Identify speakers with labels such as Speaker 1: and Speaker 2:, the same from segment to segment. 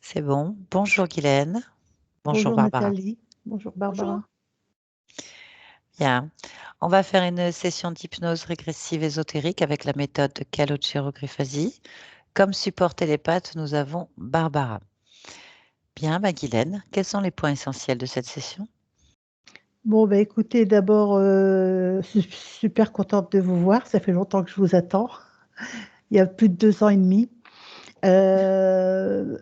Speaker 1: C'est bon. Bonjour Guylaine. Bonjour
Speaker 2: Bonjour
Speaker 1: Barbara.
Speaker 2: Nathalie, bonjour
Speaker 3: Bonjour.
Speaker 2: Barbara.
Speaker 1: Bien. On va faire une session d'hypnose régressive ésotérique avec la méthode de Calogero-Grifosi. Comme support télépathe, nous avons Barbara. Bien, Guylaine, quels sont les points essentiels de cette session?
Speaker 2: Bon, bah écoutez, d'abord, je suis super contente de vous voir. Ça fait longtemps que je vous attends. Il y a plus de 2 ans et demi. Euh,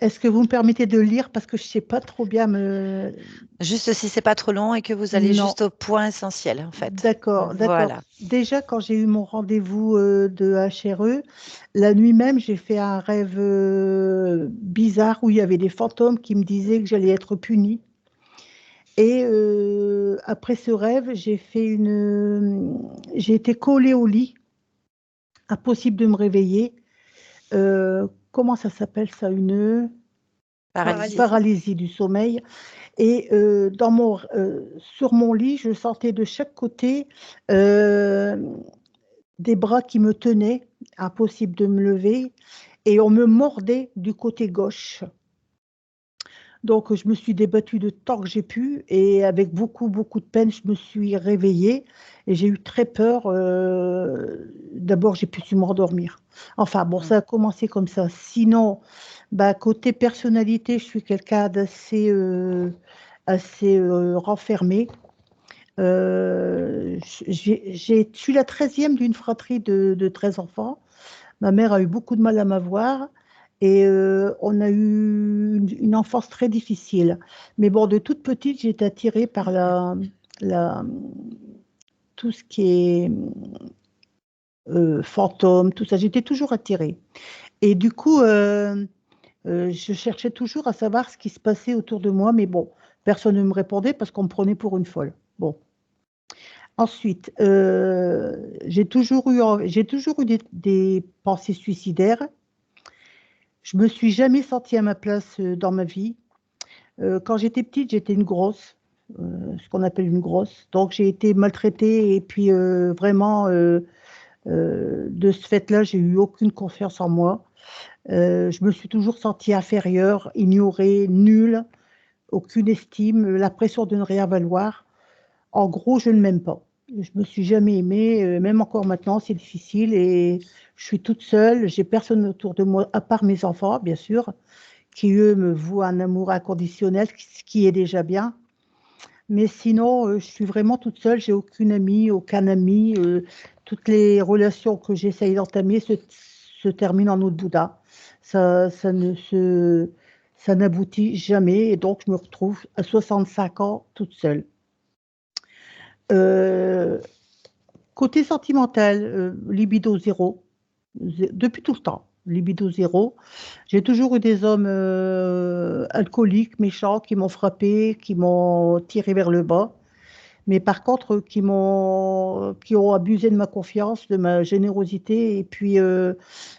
Speaker 2: Est-ce que vous me permettez de lire parce que je ne sais pas trop bien me...
Speaker 1: Juste si c'est pas trop long et que vous allez
Speaker 2: Non,
Speaker 1: juste au point essentiel, en fait.
Speaker 2: d'accord, d'accord.
Speaker 1: Voilà.
Speaker 2: Déjà, quand j'ai eu mon rendez-vous de HRE, la nuit même, j'ai fait un rêve bizarre où il y avait des fantômes qui me disaient que j'allais être punie. Et après ce rêve, j'ai été collée au lit, impossible de me réveiller. Comment ça s'appelle ça? Une
Speaker 1: Paralysie.
Speaker 3: Paralysie.
Speaker 2: paralysie du sommeil. Et sur mon lit, je sentais de chaque côté euh, des bras qui me tenaient, impossible de me lever, et on me mordait du côté gauche. Donc, je me suis débattue de tant que j'ai pu et avec beaucoup, beaucoup de peine, je me suis réveillée et j'ai eu très peur. D'abord, j'ai pu su m'endormir. Enfin, bon,
Speaker 1: Mm.
Speaker 2: ça a commencé comme ça. Sinon, bah, côté personnalité, je suis quelqu'un d'assez assez renfermé. Je suis la 13e d'une fratrie de 13 enfants. Ma mère a eu beaucoup de mal à m'avoir et on a eu une enfance très difficile. Mais bon, de toute petite, j'ai été attirée par la, tout ce qui est fantôme, tout ça. J'étais toujours attirée. Et du coup, je cherchais toujours à savoir ce qui se passait autour de moi, mais bon, personne ne me répondait parce qu'on me prenait pour une folle. Bon. Ensuite, j'ai toujours eu des pensées suicidaires. Je me suis jamais sentie à ma place dans ma vie. Quand j'étais petite, j'étais une grosse, ce qu'on appelle une grosse. Donc j'ai été maltraitée et puis vraiment, de ce fait-là, j'ai eu aucune confiance en moi. Je me suis toujours sentie inférieure, ignorée, nulle, aucune estime, la pression de ne rien valoir. En gros, je ne m'aime pas. Je me suis jamais aimée, même encore maintenant, c'est difficile et je suis toute seule. J'ai personne autour de moi, à part mes enfants, bien sûr, qui eux me vouent un amour inconditionnel, ce qui est déjà bien. Mais sinon, je suis vraiment toute seule. J'ai aucune amie, aucun ami. Toutes les relations que j'essaye d'entamer se terminent en eau de Bouddha. Ça ne se, ça n'aboutit jamais et donc je me retrouve à 65 ans toute seule. Euh, Côté sentimental, libido zéro, depuis tout le temps, libido zéro. J'ai toujours eu des hommes alcooliques, méchants, qui m'ont frappé, qui m'ont tiré vers le bas, mais par contre, qui ont abusé de ma confiance, de ma générosité, et puis ils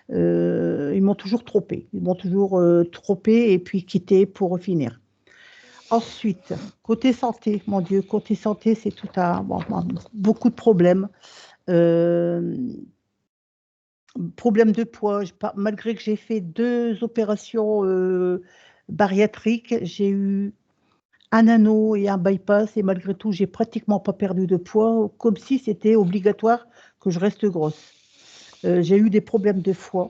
Speaker 2: m'ont toujours trompé. Ils m'ont toujours trompé et puis quitté pour finir. Ensuite, côté santé, mon Dieu, côté santé, c'est tout bon, beaucoup de problèmes. Euh, Problème de poids, malgré que j'ai fait 2 opérations bariatriques, j'ai eu un anneau et un bypass et malgré tout, j'ai pratiquement pas perdu de poids, comme si c'était obligatoire que je reste grosse. J'ai eu des problèmes de foie,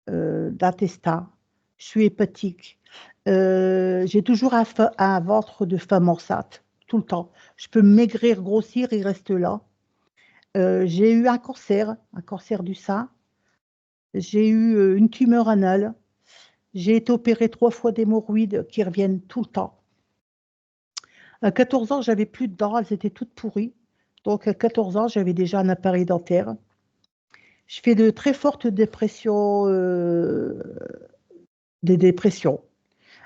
Speaker 2: d'intestin, je suis hépatique. J'ai toujours un ventre de femme enceinte, tout le temps. Je peux maigrir, grossir, il reste là. J'ai eu un cancer du sein. J'ai eu une tumeur anale. J'ai été opérée 3 fois d'hémorroïdes qui reviennent tout le temps. À 14 ans, j'avais plus de dents, elles étaient toutes pourries. Donc à 14 ans, j'avais déjà un appareil dentaire. Je fais de très fortes dépressions, des dépressions,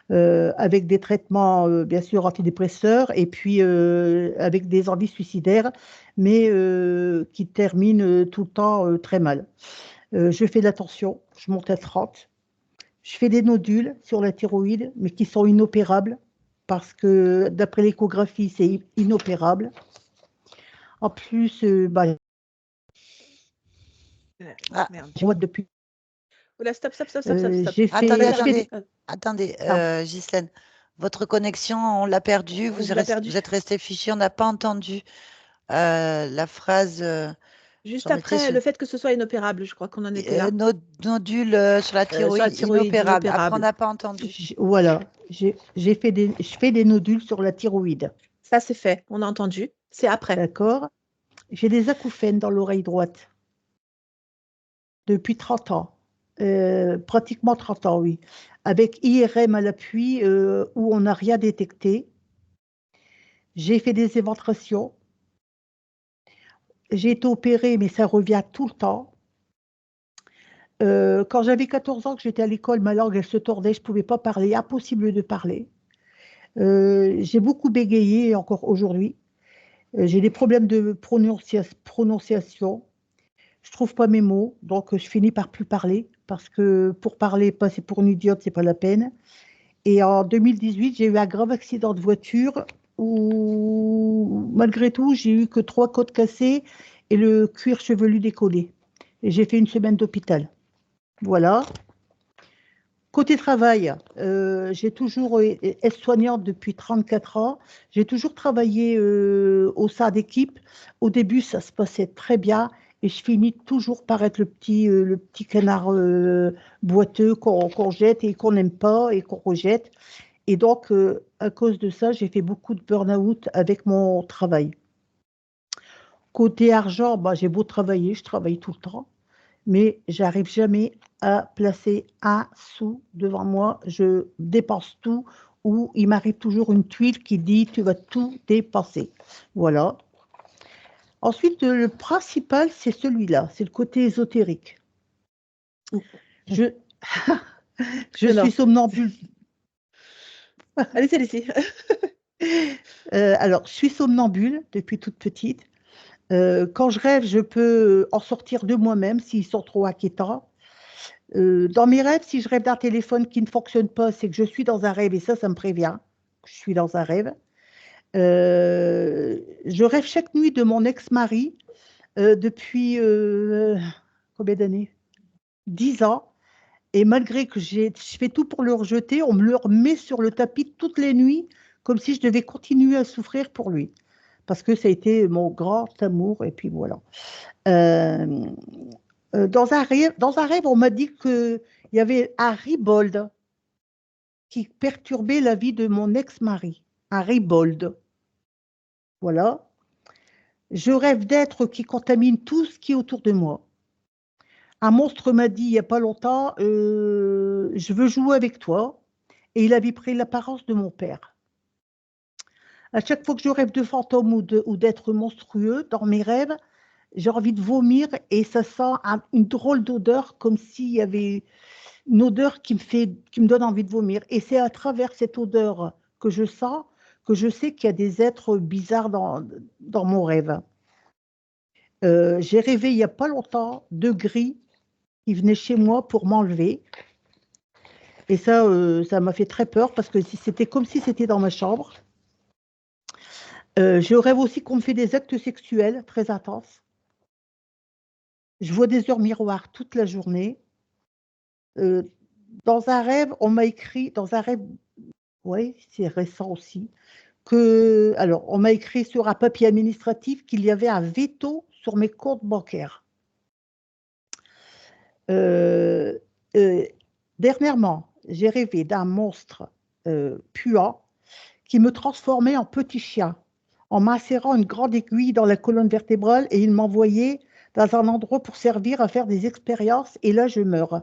Speaker 2: avec des traitements, bien sûr, antidépresseurs, et puis avec des envies suicidaires, mais qui terminent tout le temps très mal. Je fais de la tension, je monte à 30. Je fais des nodules sur la thyroïde, mais qui sont inopérables parce que d'après l'échographie, c'est inopérable. En plus, bah,
Speaker 1: Ah,
Speaker 3: Merde.
Speaker 2: je vois depuis.
Speaker 3: Oula, stop, stop, stop, stop, stop, stop.
Speaker 2: J'ai
Speaker 1: Attendez,
Speaker 2: fait, je fais
Speaker 3: Attendez,
Speaker 1: attendez,
Speaker 2: pardon.
Speaker 1: Ghislaine, votre connexion, on l'a perdue,
Speaker 3: on vous l'a perdu.
Speaker 1: vous êtes resté fiché, on n'a pas entendu la phrase.
Speaker 3: Juste
Speaker 1: J'en étais
Speaker 3: après,
Speaker 1: sur
Speaker 3: le fait que ce soit inopérable, je crois qu'on en était là.
Speaker 1: nodule sur la
Speaker 3: Sur la
Speaker 1: thyroïde
Speaker 3: thyroïde
Speaker 1: inopérable. Après, on
Speaker 3: inopérable.
Speaker 1: n'a pas entendu.
Speaker 2: Voilà, je fais des nodules sur la thyroïde.
Speaker 3: Ça, c'est fait, on a entendu. C'est après.
Speaker 2: D'accord? J'ai des acouphènes dans l'oreille droite depuis 30 ans. Pratiquement 30 ans, oui. Avec IRM à l'appui où on n'a rien détecté. J'ai fait des éventrations. J'ai été opérée, mais ça revient tout le temps. Quand j'avais 14 ans, que j'étais à l'école, ma langue, elle se tordait, je ne pouvais pas parler, impossible de parler. J'ai beaucoup bégayé encore aujourd'hui. J'ai des problèmes de prononciation. Je ne trouve pas mes mots, donc je finis par plus parler, parce que pour parler, passer pour une idiote, c'est pas la peine. Et en 2018, j'ai eu un grave accident de voiture où, malgré tout, j'ai eu que 3 côtes cassées et le cuir chevelu décollé. Et j'ai fait une semaine d'hôpital. Voilà. Côté travail, j'ai toujours été aide-soignante depuis 34 ans. J'ai toujours travaillé au sein d'équipe. Au début, ça se passait très bien et je finis toujours par être le petit canard boiteux qu'on jette et qu'on n'aime pas et qu'on rejette. Et donc, à cause de ça, j'ai fait beaucoup de burn-out avec mon travail. Côté argent, bah, j'ai beau travailler, je travaille tout le temps, mais j'arrive jamais à placer un sou devant moi. Je dépense tout ou il m'arrive toujours une tuile qui dit tu vas tout dépenser. Voilà. Ensuite, le principal, c'est celui-là, c'est le côté ésotérique. Je, je
Speaker 3: Non, non.
Speaker 2: suis somnambule.
Speaker 3: Allez-y, allez-y.
Speaker 2: Alors, je suis somnambule depuis toute petite. Quand je rêve, je peux en sortir de moi-même s'ils sont trop inquiétants. Dans mes rêves, si je rêve d'un téléphone qui ne fonctionne pas, c'est que je suis dans un rêve et ça me prévient que je suis dans un rêve. Je rêve chaque nuit de mon ex-mari depuis combien d'années? 10 ans. Et malgré que je fais tout pour le rejeter, on me le remet sur le tapis toutes les nuits, comme si je devais continuer à souffrir pour lui. Parce que ça a été mon grand amour, et puis voilà. Euh, dans un rêve, on m'a dit qu'il y avait un ribold qui perturbait la vie de mon ex-mari. Un ribold. Voilà. Je rêve d'êtres qui contaminent tout ce qui est autour de moi. Un monstre m'a dit il n'y a pas longtemps, je veux jouer avec toi. Et il avait pris l'apparence de mon père. À chaque fois que je rêve de fantômes ou d'êtres monstrueux dans mes rêves, j'ai envie de vomir et ça sent une drôle d'odeur, comme s'il y avait une odeur qui me donne envie de vomir. Et c'est à travers cette odeur que je sens que je sais qu'il y a des êtres bizarres dans mon rêve. J'ai rêvé il n'y a pas longtemps de gris qui venaient chez moi pour m'enlever. Et ça m'a fait très peur parce que c'était comme si c'était dans ma chambre. Je rêve aussi qu'on me fait des actes sexuels très intenses. Je vois des heures miroirs toute la journée. Dans un rêve, on m'a écrit, dans un rêve, oui, c'est récent aussi, alors, on m'a écrit sur un papier administratif qu'il y avait un veto sur mes comptes bancaires. Euh, euh, Dernièrement, j'ai rêvé d'un monstre puant qui me transformait en petit chien en m'insérant une grande aiguille dans la colonne vertébrale et il m'envoyait dans un endroit pour servir à faire des expériences et là je meurs.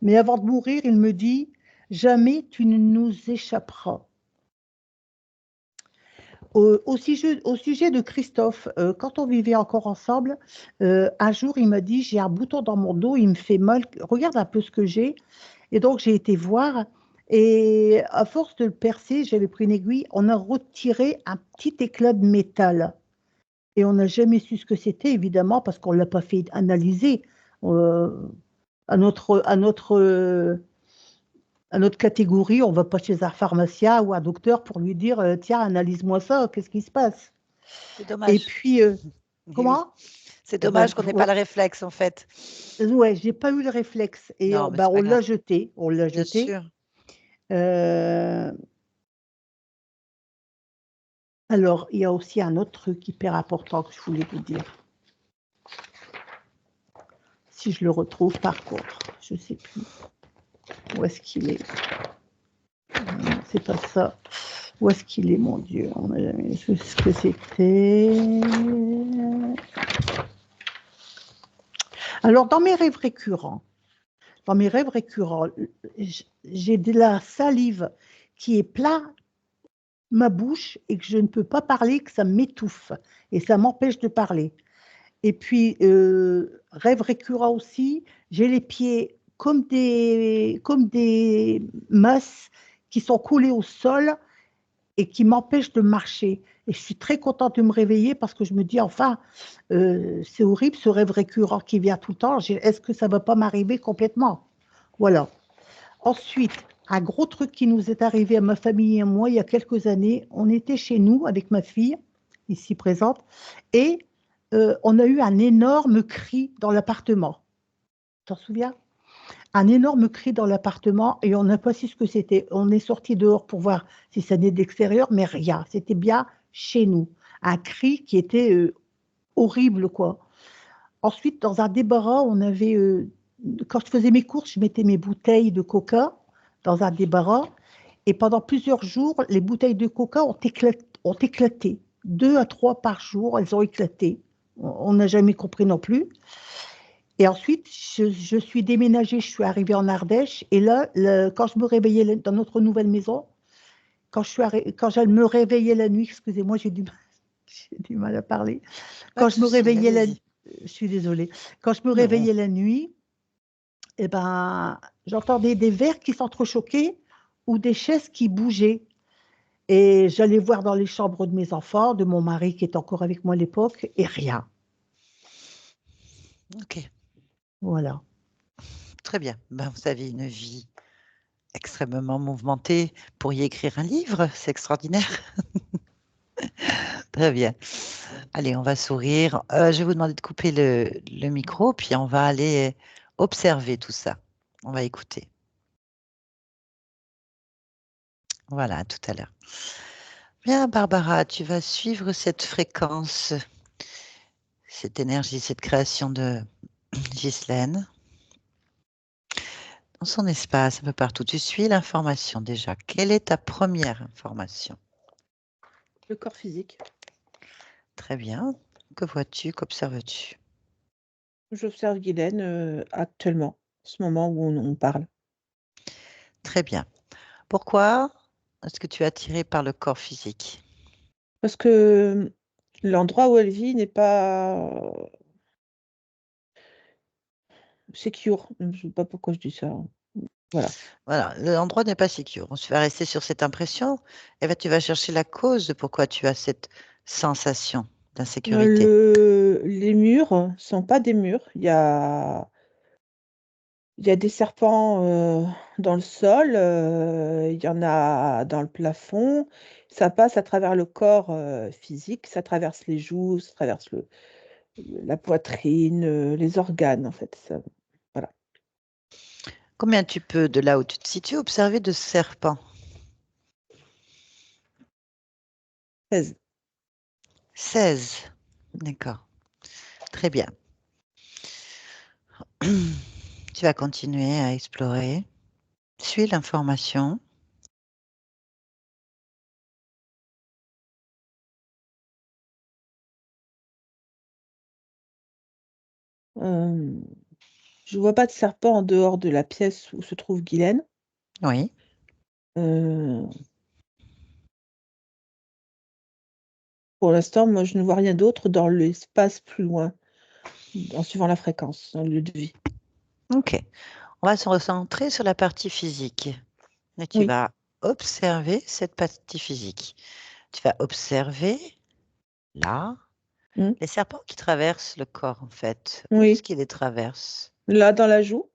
Speaker 2: Mais avant de mourir, il me dit jamais tu ne nous échapperas. Au sujet de Christophe, quand on vivait encore ensemble, un jour, il m'a dit, j'ai un bouton dans mon dos, il me fait mal, regarde un peu ce que j'ai. Et donc, j'ai été voir, et à force de le percer, j'avais pris une aiguille, on a retiré un petit éclat de métal. Et on n'a jamais su ce que c'était, évidemment, parce qu'on ne l'a pas fait analyser. Euh, à notre catégorie, on ne va pas chez un pharmacien ou un docteur pour lui dire tiens, analyse-moi ça, qu'est-ce qui se passe?
Speaker 1: C'est
Speaker 2: Et
Speaker 1: dommage.
Speaker 2: puis,
Speaker 1: Oui,
Speaker 2: comment?
Speaker 1: C'est
Speaker 2: Eh ben,
Speaker 1: dommage qu'on n'ait pas le réflexe, en fait.
Speaker 2: ouais, j'ai pas eu le réflexe et
Speaker 1: Non, mais
Speaker 2: bah,
Speaker 1: c'est pas
Speaker 2: on l'a
Speaker 1: grave.
Speaker 2: jeté, on l'a
Speaker 1: Bien
Speaker 2: jeté.
Speaker 1: sûr.
Speaker 2: Alors, il y a aussi un autre truc hyper important que je voulais vous dire. Si je le retrouve, par contre, je ne sais plus. Où est-ce qu'il est? Non, c'est pas ça. Où est-ce qu'il est, mon Dieu? On n'a jamais su ce que c'était. Alors, dans mes rêves récurrents, j'ai de la salive qui est plein ma bouche et que je ne peux pas parler, que ça m'étouffe et ça m'empêche de parler. Et puis, rêve récurrent aussi, j'ai les pieds comme des masses qui sont collées au sol et qui m'empêchent de marcher. Et je suis très contente de me réveiller parce que je me dis, enfin, c'est horrible ce rêve récurrent qui vient tout le temps. Est-ce que ça ne va pas m'arriver complètement? Voilà. Ensuite, un gros truc qui nous est arrivé à ma famille et à moi il y a quelques années, on était chez nous avec ma fille, ici présente, et on a eu un énorme cri dans l'appartement. Tu t'en souviens? Un énorme cri dans l'appartement et on n'a pas su ce que c'était. On est sorti dehors pour voir si ça venait de l'extérieur, mais rien. C'était bien chez nous. Un cri qui était horrible, quoi. Ensuite, dans un débarras, on avait, quand je faisais mes courses, je mettais mes bouteilles de coca dans un débarras. Et pendant plusieurs jours, les bouteilles de coca ont éclaté. 2 à 3 par jour, elles ont éclaté. On n'a jamais compris non plus. Et ensuite, je suis déménagée, je suis arrivée en Ardèche. Et là, quand je me réveillais dans notre nouvelle maison, quand je me réveillais la nuit, excusez-moi, j'ai du mal à parler.
Speaker 1: Pas
Speaker 2: Quand
Speaker 1: de
Speaker 2: je me
Speaker 1: souci,
Speaker 2: réveillais
Speaker 1: allez-y.
Speaker 2: je suis désolée. Quand je me
Speaker 3: Non.
Speaker 2: réveillais la nuit, eh ben, j'entendais des verres qui s'entrechoquaient ou des chaises qui bougeaient. Et j'allais voir dans les chambres de mes enfants, de mon mari qui est encore avec moi à l'époque, et rien.
Speaker 1: Ok,
Speaker 2: Voilà.
Speaker 1: très bien. Ben, vous avez une vie extrêmement mouvementée. Vous pourriez écrire un livre, c'est extraordinaire. Très bien. Allez, on va sourire. Je vais vous demander de couper le micro, puis on va aller observer tout ça. On va écouter. Voilà, à tout à l'heure. Bien, Barbara, tu vas suivre cette fréquence, cette énergie, cette création de Ghislaine dans son espace, un peu partout. Tu suis l'information déjà. Quelle est ta première information?
Speaker 3: Le corps physique.
Speaker 1: Très bien. Que vois-tu? Qu'observes-tu?
Speaker 3: J'observe Guylaine actuellement, en ce moment où on parle.
Speaker 1: Très bien. Pourquoi est-ce que tu es attirée par le corps physique?
Speaker 3: Parce que l'endroit où elle vit n'est pas secure. Je ne sais pas pourquoi je dis ça. Voilà.
Speaker 1: Voilà, l'endroit n'est pas sécure. On va rester sur cette impression et ben, tu vas chercher la cause de pourquoi tu as cette sensation d'insécurité.
Speaker 3: Les murs sont pas des murs. Il y a des serpents dans le sol, il y en a dans le plafond. Ça passe à travers le corps physique, ça traverse les joues, ça traverse la poitrine les organes en fait, ça voilà.
Speaker 1: Combien tu peux, de là où tu te situes, observer de serpents?
Speaker 3: 16.
Speaker 1: 16. D'accord. Très bien. Tu vas continuer à explorer. Suis l'information.
Speaker 3: Je vois pas de serpent en dehors de la pièce où se trouve Guylaine.
Speaker 1: Oui.
Speaker 3: Heu, pour l'instant, moi, je ne vois rien d'autre dans l'espace plus loin, en suivant la fréquence, dans le lieu de vie.
Speaker 1: OK. On va se recentrer sur la partie physique. Et tu
Speaker 3: Oui.
Speaker 1: vas observer cette partie physique. Tu vas observer là
Speaker 3: Mmh.
Speaker 1: les serpents qui traversent le corps, en fait. Où est-ce
Speaker 3: Oui.
Speaker 1: qu'ils les traversent?
Speaker 3: Là, dans la joue.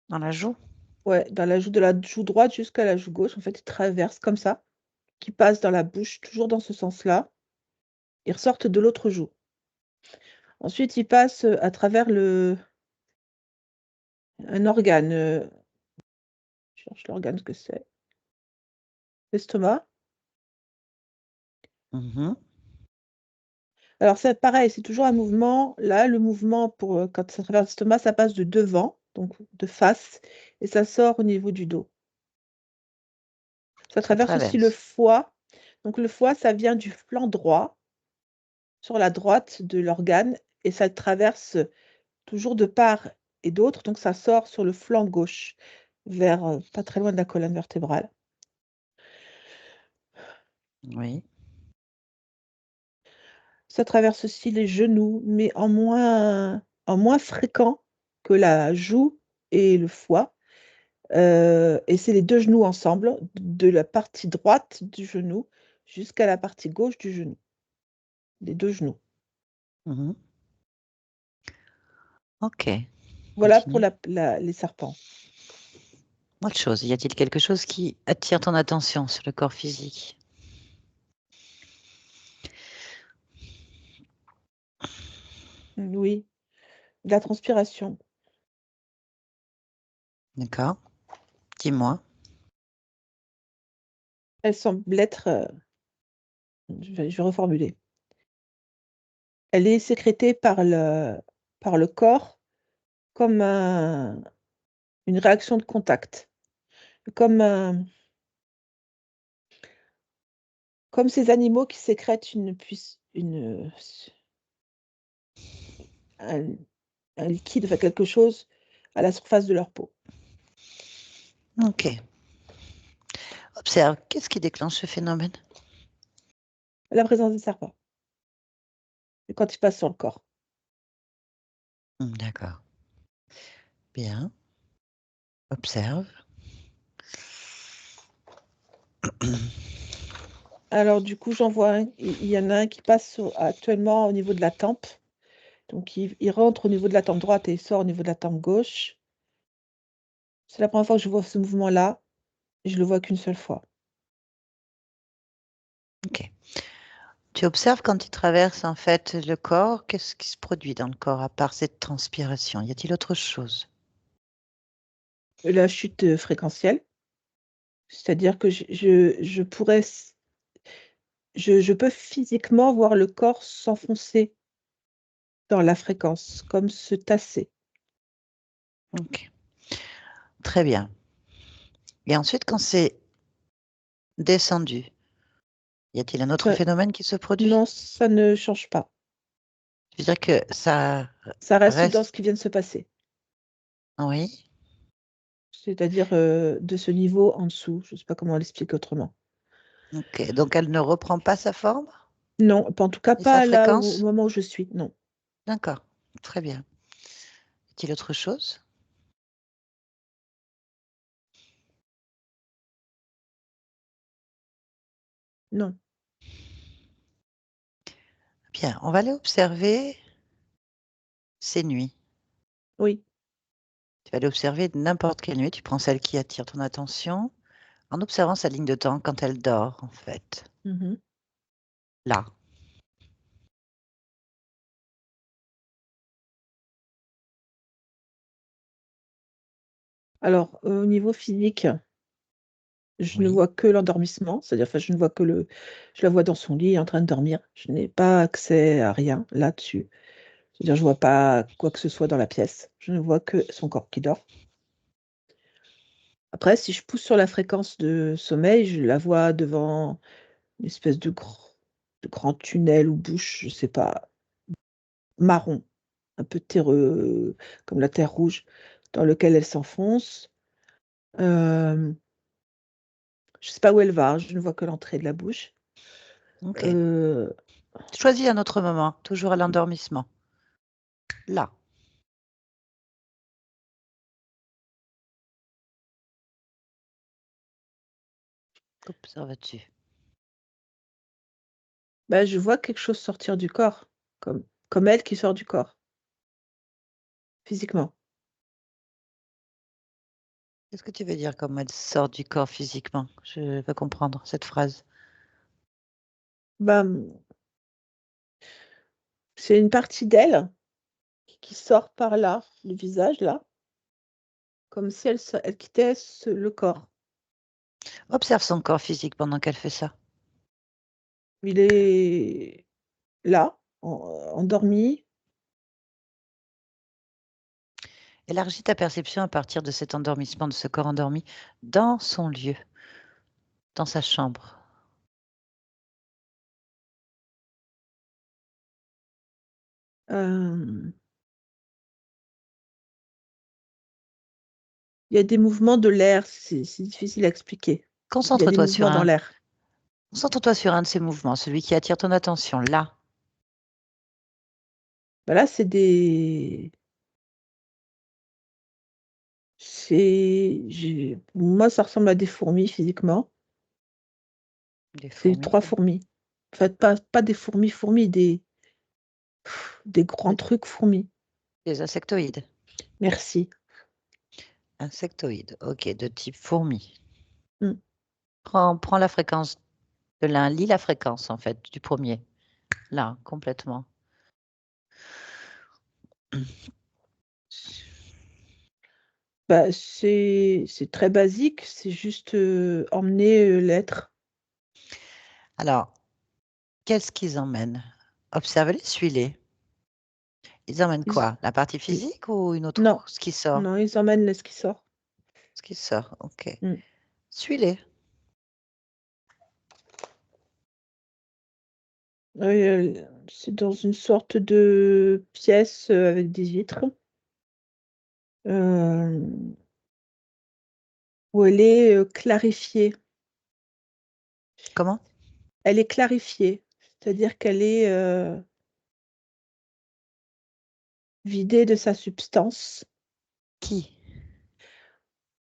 Speaker 1: Dans la joue?
Speaker 3: Ouais, dans la joue de la joue droite jusqu'à la joue gauche, en fait, ils traversent comme ça, qui passent dans la bouche, toujours dans ce sens-là. Ils ressortent de l'autre joue. Ensuite, il passe à travers un organe. Je cherche l'organe que c'est. L'estomac.
Speaker 1: Mhm.
Speaker 3: Alors, c'est pareil, c'est toujours un mouvement. Là, le mouvement, quand ça traverse l'estomac, ça passe de devant, donc de face, et ça sort au niveau du dos. Ça
Speaker 1: Ça
Speaker 3: traverse aussi le
Speaker 1: traverse.
Speaker 3: foie. Donc, le foie, ça vient du flanc droit, sur la droite de l'organe, et ça traverse toujours de part et d'autre. Donc, ça sort sur le flanc gauche, vers pas très loin de la colonne vertébrale.
Speaker 1: Oui.
Speaker 3: Ça traverse aussi les genoux, mais en moins fréquent que la joue et le foie. Et c'est les 2 genoux ensemble, de la partie droite du genou jusqu'à la partie gauche du genou. Les 2 genoux.
Speaker 1: Mhm. OK.
Speaker 3: Voilà pour
Speaker 1: Continue.
Speaker 3: les serpents.
Speaker 1: Autre chose, y a-t-il quelque chose qui attire ton attention sur le corps physique?
Speaker 3: Oui, de la transpiration.
Speaker 1: D'accord. Dis-moi.
Speaker 3: Elle semble être, je vais reformuler. Elle est sécrétée par le corps comme une réaction de contact. Comme, comme ces animaux qui sécrètent un un liquide, enfin quelque chose à la surface de leur peau.
Speaker 1: OK. Observe, qu'est-ce qui déclenche ce phénomène?
Speaker 3: La présence des serpents, et quand ils passent sur le corps.
Speaker 1: D'accord. Bien. Observe.
Speaker 3: Alors du coup, j'en vois un, il y en a un qui passe actuellement au niveau de la tempe. Donc il rentre au niveau de la tempe droite et il sort au niveau de la tempe gauche. C'est la première fois que je vois ce mouvement-là, et je le vois qu'une seule fois.
Speaker 1: OK. Tu observes quand il traverse en fait le corps, qu'est-ce qui se produit dans le corps à part cette transpiration? Y a-t-il autre chose?
Speaker 3: La chute, fréquentielle, c'est-à-dire que je pourrais je peux physiquement voir le corps s'enfoncer dans la fréquence, comme se tasser.
Speaker 1: OK. Très bien. Et ensuite, quand c'est descendu, y a-t-il un autre
Speaker 3: Ça
Speaker 1: phénomène qui se produit?
Speaker 3: Non, ça ne change pas.
Speaker 1: Je veux dire que ça
Speaker 3: Ça reste dans ce
Speaker 1: reste
Speaker 3: qui vient de se passer.
Speaker 1: oui?
Speaker 3: C'est-à-dire, de ce niveau en dessous, je ne sais pas comment l'expliquer autrement.
Speaker 1: OK, donc elle ne reprend pas sa forme?
Speaker 3: Non, en tout cas
Speaker 1: Ni sa
Speaker 3: pas là au
Speaker 1: fréquence?
Speaker 3: moment où je suis, non.
Speaker 1: D'accord, très bien. Y a-t-il autre chose?
Speaker 3: Non,
Speaker 1: Bien, on va aller observer ces nuits.
Speaker 3: oui.
Speaker 1: Tu vas aller observer n'importe quelle nuit, tu prends celle qui attire ton attention, en observant sa ligne de temps quand elle dort, en fait.
Speaker 3: Mmh.
Speaker 1: Là.
Speaker 3: Alors, au niveau physique, je ne
Speaker 1: Oui.
Speaker 3: vois que l'endormissement, c'est-à-dire, enfin, je la vois dans son lit en train de dormir. Je n'ai pas accès à rien là-dessus. C'est-à-dire, je vois pas quoi que ce soit dans la pièce. Je ne vois que son corps qui dort. Après, si je pousse sur la fréquence de sommeil, je la vois devant une espèce de grand tunnel ou bouche, je sais pas, marron, un peu terreux, comme la terre rouge, dans lequel elle s'enfonce. Hem, je sais pas où elle va, je ne vois que l'entrée de la bouche.
Speaker 1: OK.
Speaker 3: Heu,
Speaker 1: Choisis un autre moment, toujours à l'endormissement. Là. Qu'observes-tu?
Speaker 3: Bah, je vois quelque chose sortir du corps, comme elle qui sort du corps, physiquement.
Speaker 1: Qu'est-ce que tu veux dire comme elle sort du corps physiquement? Je veux comprendre cette phrase.
Speaker 3: Bah, C'est une partie d'elle qui sort par là, le visage là, comme si elle quittait le corps.
Speaker 1: Observe son corps physique pendant qu'elle fait ça.
Speaker 3: Il est là, endormi.
Speaker 1: Élargis ta perception à partir de cet endormissement, de ce corps endormi, dans son lieu, dans sa chambre.
Speaker 3: Il y a des mouvements de l'air, c'est difficile à expliquer. Il y a des
Speaker 1: Concentre-toi sur
Speaker 3: mouvements dans l'air.
Speaker 1: Concentre-toi sur un de ces mouvements, celui qui attire ton attention, là.
Speaker 3: Ben là, pour moi, ça ressemble à des fourmis physiquement.
Speaker 1: Des
Speaker 3: C'est
Speaker 1: fourmis.
Speaker 3: 3 fourmis. En fait, pas des fourmis, des grands trucs fourmis.
Speaker 1: Des insectoïdes.
Speaker 3: Merci.
Speaker 1: Insectoïdes, ok, de type fourmi.
Speaker 3: Mm.
Speaker 1: Prends la fréquence de l'un, lis la fréquence en fait du premier. Là, complètement.
Speaker 3: Bah, c'est très basique, c'est juste emmener l'être.
Speaker 1: Alors, qu'est-ce qu'ils emmènent? Observe-les, suis-les. Ils emmènent
Speaker 3: Ils-
Speaker 1: quoi? La partie
Speaker 3: ils-
Speaker 1: physique ou une autre?
Speaker 3: Non,
Speaker 1: Ce qui sort?
Speaker 3: non, ils emmènent ce qui sort.
Speaker 1: Ce qui sort, ok.
Speaker 3: Mm.
Speaker 1: Suis-les.
Speaker 3: C'est dans une sorte de pièce avec des vitres euh, où elle est clarifiée.
Speaker 1: Comment?
Speaker 3: Elle est clarifiée, c'est-à-dire qu'elle est vidée de sa substance.
Speaker 1: Qui?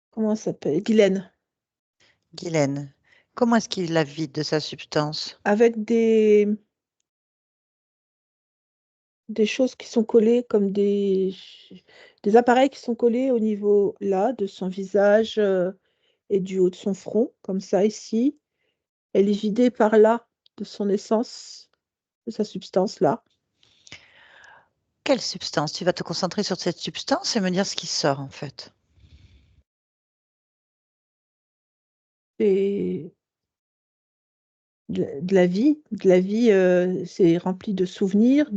Speaker 3: Comment ça s'appelle? Guylaine.
Speaker 1: Guylaine. Comment est-ce qu'il la vide de sa substance?
Speaker 3: Avec des choses qui sont collées comme des appareils qui sont collés au niveau là de son visage et du haut de son front, comme ça ici. Elle est vidée par là de son essence, de sa substance là.
Speaker 1: Quelle substance? Tu vas te concentrer sur cette substance et me dire ce qui sort en fait.
Speaker 3: Et de la vie. De la vie, c'est rempli de souvenirs,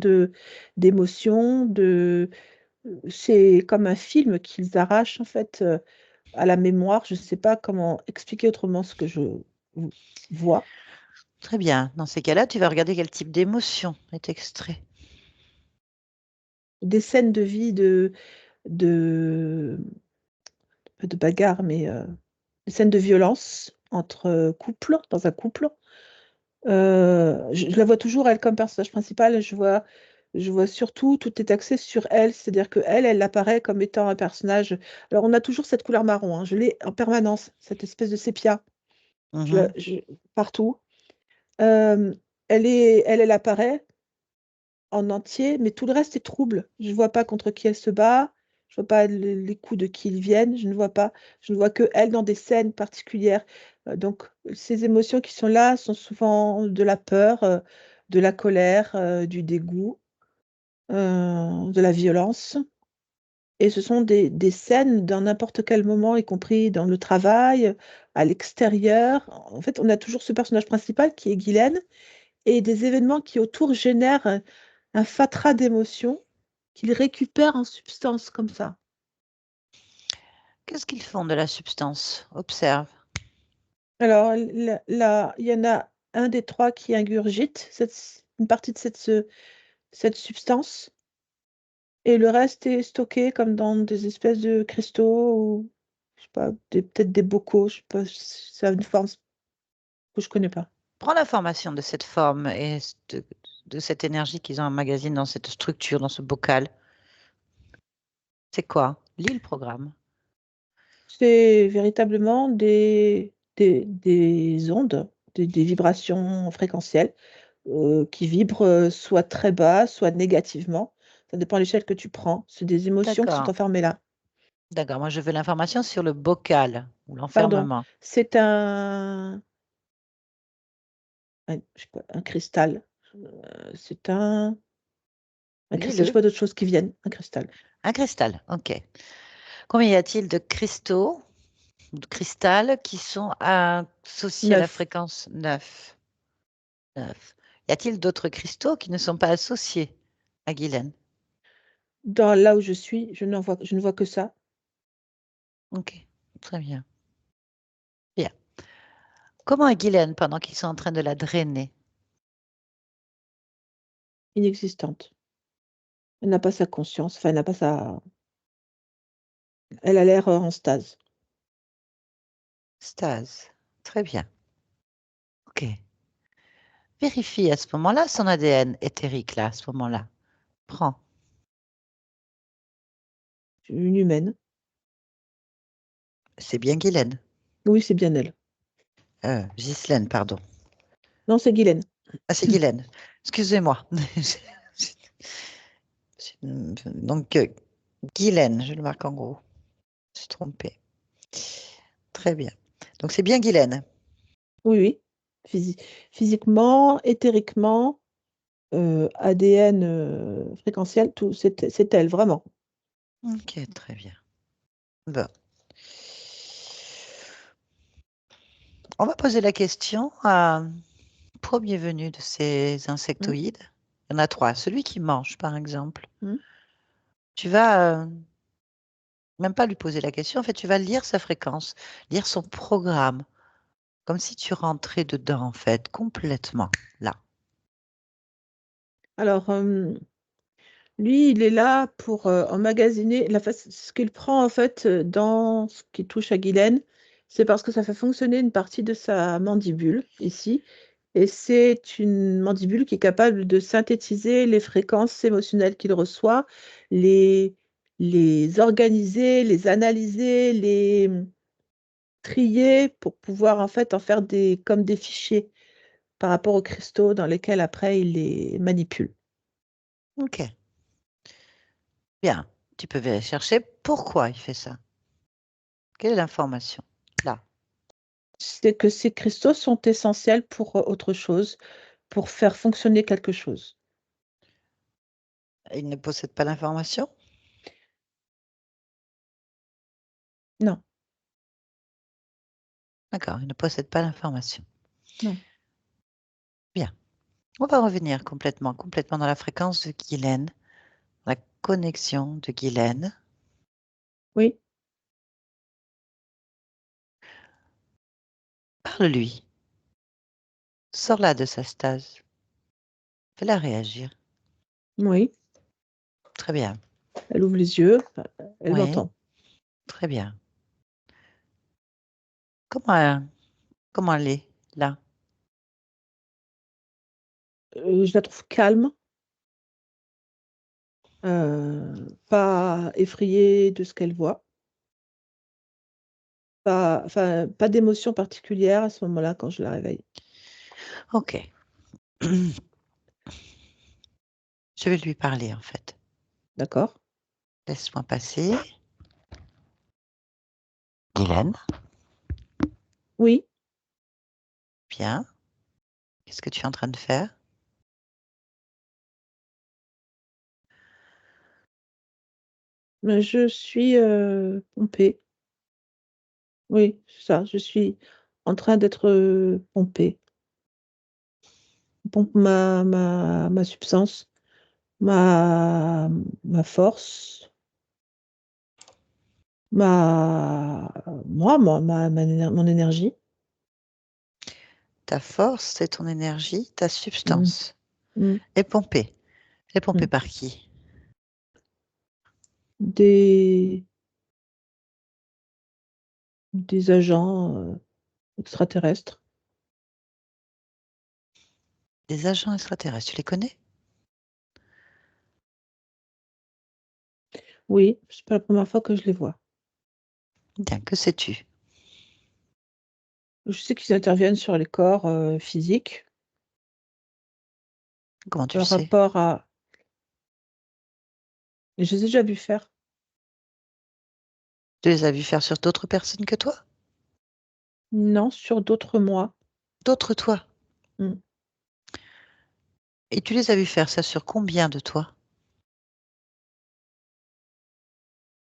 Speaker 3: d'émotions, c'est comme un film qu'ils arrachent en fait à la mémoire. Je ne sais pas comment expliquer autrement ce que je vois.
Speaker 1: Très bien. Dans ces cas-là, tu vas regarder quel type d'émotion est extrait.
Speaker 3: Des scènes de vie de, de bagarre, mais des scènes de violence entre couples, dans un couple. Je la vois toujours, elle, comme personnage principal. Je vois surtout, tout est axé sur elle, c'est-à-dire que elle apparaît comme étant un personnage. Alors, on a toujours cette couleur marron, hein, je l'ai en permanence, cette espèce de sépia,
Speaker 1: Mhm.
Speaker 3: partout. Elle apparaît en entier, mais tout le reste est trouble. Je ne vois pas contre qui elle se bat, je ne vois pas les coups de qui ils viennent, je ne vois que elle dans des scènes particulières. Donc, ces émotions qui sont là sont souvent de la peur, de la colère, du dégoût, de la violence. Et ce sont des scènes dans n'importe quel moment, y compris dans le travail, à l'extérieur. En fait, on a toujours ce personnage principal qui est Guylaine et des événements qui autour génèrent un fatras d'émotions qu'il récupère en substance comme ça.
Speaker 1: Qu'est-ce qu'ils font de la substance? Observe.
Speaker 3: Alors là, il y en a un des 3 qui ingurgite une partie de cette substance et le reste est stocké comme dans des espèces de cristaux ou je sais pas, peut-être des bocaux, je sais pas, ça a une forme que je connais pas.
Speaker 1: Prends l'information de cette forme et de cette énergie qu'ils ont emmagasinée dans cette structure, dans ce bocal. C'est quoi? Lis le programme.
Speaker 3: C'est véritablement des ondes, des vibrations fréquentielles qui vibrent soit très bas, soit négativement. Ça dépend de l'échelle que tu prends. C'est des émotions qui sont
Speaker 1: D'accord.
Speaker 3: enfermées là.
Speaker 1: D'accord. Moi, je veux l'information sur le bocal ou
Speaker 3: Pardon,
Speaker 1: l'enfermement.
Speaker 3: c'est je sais pas, un cristal. C'est un Un cristal, je
Speaker 1: Dis-le.
Speaker 3: vois d'autres choses qui viennent. Un cristal.
Speaker 1: Un cristal, ok. Combien y a-t-il de cristaux, de cristal qui sont associés à la
Speaker 3: 9.
Speaker 1: fréquence 9? 9. Y a-t-il d'autres cristaux qui ne sont pas associés à Guylaine?
Speaker 3: Dans là où je suis, je ne vois que ça.
Speaker 1: Ok, très bien. Bien. Comment est Guylaine pendant qu'ils sont en train de la drainer?
Speaker 3: Inexistante. Elle n'a pas sa conscience. Enfin, elle n'a pas sa. Elle a l'air en stase.
Speaker 1: Stase. Très bien. Ok. Vérifie à ce moment-là son ADN éthérique, là, à ce moment-là. Prends.
Speaker 3: Une humaine.
Speaker 1: C'est bien Guylaine.
Speaker 3: Oui, c'est bien elle.
Speaker 1: Ghislaine, pardon.
Speaker 3: Non, c'est Guylaine.
Speaker 1: Ah, c'est Guylaine. Excusez-moi. Donc, Guylaine, je le marque en gros. Je suis trompée. Très bien. Donc, c'est bien Guylaine.
Speaker 3: Oui, oui. Physiquement, éthériquement, ADN fréquentiel, tout, c'est elle, vraiment.
Speaker 1: Ok, très bien. Bon. On va poser la question à premier venu de ces
Speaker 3: Mm,
Speaker 1: insectoïdes. Il y en a 3. Celui qui mange, par exemple.
Speaker 3: mm.
Speaker 1: Tu vas même pas lui poser la question. En fait, tu vas lire sa fréquence, lire son programme, comme si tu rentrais dedans, en fait, complètement, là.
Speaker 3: Alors, lui, il est là pour emmagasiner ce qu'il prend en fait dans ce qui touche à Guylaine, c'est parce que ça fait fonctionner une partie de sa mandibule ici, et c'est une mandibule qui est capable de synthétiser les fréquences émotionnelles qu'il reçoit, les, les organiser, les analyser, les trier pour pouvoir en fait en faire comme des fichiers par rapport aux cristaux dans lesquels après il les manipule.
Speaker 1: Ok, bien. Tu peux chercher pourquoi il fait ça. Quelle est l'information? Là.
Speaker 3: C'est que ces cristaux sont essentiels pour autre chose, pour faire fonctionner quelque chose.
Speaker 1: Il ne possède pas l'information?
Speaker 3: Non,
Speaker 1: D'accord, il ne possède pas l'information.
Speaker 3: non.
Speaker 1: Bien. On va revenir complètement dans la fréquence de Guylaine, la connexion de Guylaine.
Speaker 3: Oui,
Speaker 1: Parle-lui. Sors-la de sa stase. Fais-la réagir.
Speaker 3: oui.
Speaker 1: Très bien.
Speaker 3: Elle ouvre les yeux, elle
Speaker 1: Oui,
Speaker 3: m'entend.
Speaker 1: très bien. Comment, comment elle est là?
Speaker 3: Je la trouve calme, pas effrayée de ce qu'elle voit, pas d'émotion particulière à ce moment-là quand je la réveille.
Speaker 1: Ok. Je vais lui parler en fait.
Speaker 3: D'accord?
Speaker 1: Laisse-moi passer. Guylaine,
Speaker 3: Oui,
Speaker 1: bien. Qu'est-ce que tu es en train de faire?
Speaker 3: mais je suis pompée. Oui, c'est ça, je suis en train d'être pompée. On pompe ma substance, ma, ma force, mon énergie.
Speaker 1: Ta force, c'est ton énergie, ta
Speaker 3: Mm,
Speaker 1: substance.
Speaker 3: mm,
Speaker 1: Et pompée. Et pompée
Speaker 3: mm.
Speaker 1: par qui?
Speaker 3: Des, des agents extraterrestres.
Speaker 1: Des agents extraterrestres, tu les connais?
Speaker 3: Oui, c'est pas la première fois que je les vois.
Speaker 1: Bien, que sais-tu?
Speaker 3: Je sais qu'ils interviennent sur les corps physiques
Speaker 1: Comment tu le
Speaker 3: par
Speaker 1: sais?
Speaker 3: rapport à. Je les ai déjà vus faire.
Speaker 1: Tu les as vus faire sur d'autres personnes que toi?
Speaker 3: Non, sur d'autres mois.
Speaker 1: D'autres toi?
Speaker 3: Mm.
Speaker 1: Et tu les as vus faire ça sur combien de toi?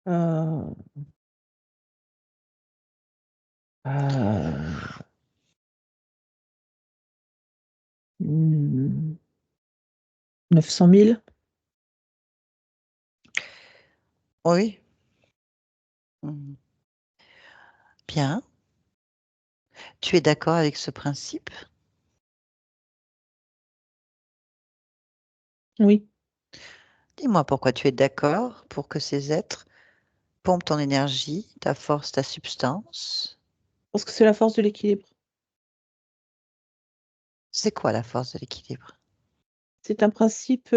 Speaker 3: Euh, euh, hmm, 900 000.
Speaker 1: Oui. Mhm. Bien. Tu es d'accord avec ce principe?
Speaker 3: Oui,
Speaker 1: Dis-moi pourquoi tu es d'accord pour que ces êtres pompent ton énergie, ta force, ta substance.
Speaker 3: parce que c'est la force de l'équilibre.
Speaker 1: C'est quoi la force de l'équilibre?
Speaker 3: C'est un principe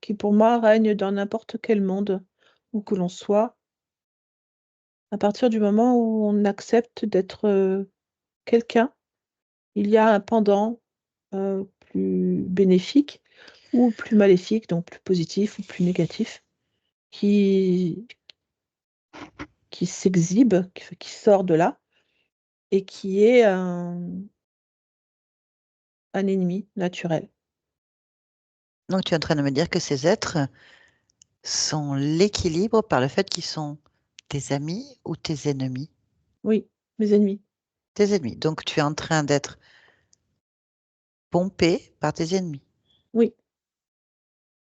Speaker 3: qui, pour moi, règne dans n'importe quel monde où que l'on soit, à partir du moment où on accepte d'être quelqu'un, il y a un pendant plus bénéfique ou plus maléfique, donc plus positif ou plus négatif, qui, qui s'exhibe, qui sort de là et qui est un ennemi naturel.
Speaker 1: Donc tu es en train de me dire que ces êtres sont l'équilibre par le fait qu'ils sont tes amis ou tes ennemis?
Speaker 3: Oui, mes ennemis.
Speaker 1: Tes ennemis. Donc tu es en train d'être pompé par tes ennemis.
Speaker 3: Oui,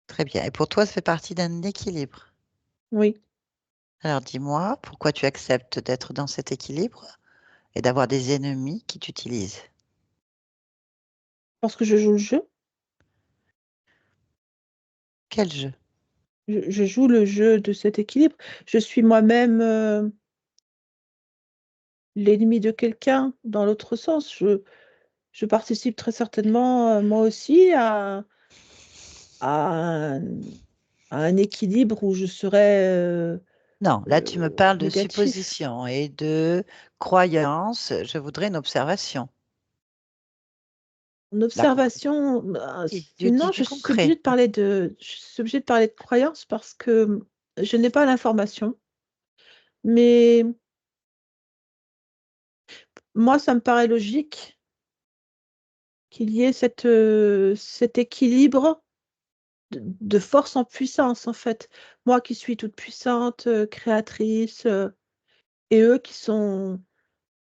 Speaker 1: Très bien. Et pour toi, ça fait partie d'un équilibre.
Speaker 3: oui.
Speaker 1: Alors dis-moi, pourquoi tu acceptes d'être dans cet équilibre et d'avoir des ennemis qui t'utilisent?
Speaker 3: Parce que je joue le jeu.
Speaker 1: Quel jeu?
Speaker 3: Je joue le jeu de cet équilibre. Je suis moi-même l'ennemi de quelqu'un dans l'autre sens. Je participe très certainement, moi aussi, à un, à un équilibre où je serais
Speaker 1: Non, là tu me parles de
Speaker 3: négatif.
Speaker 1: suppositions et de croyances. Je voudrais une observation.
Speaker 3: En
Speaker 1: La cro-
Speaker 3: observation,
Speaker 1: du,
Speaker 3: non,
Speaker 1: du concret.
Speaker 3: je suis obligée de parler de croyance parce que je n'ai pas l'information. Mais moi, ça me paraît logique qu'il y ait cet équilibre de force en puissance, en fait. Moi qui suis toute puissante, créatrice, et eux qui sont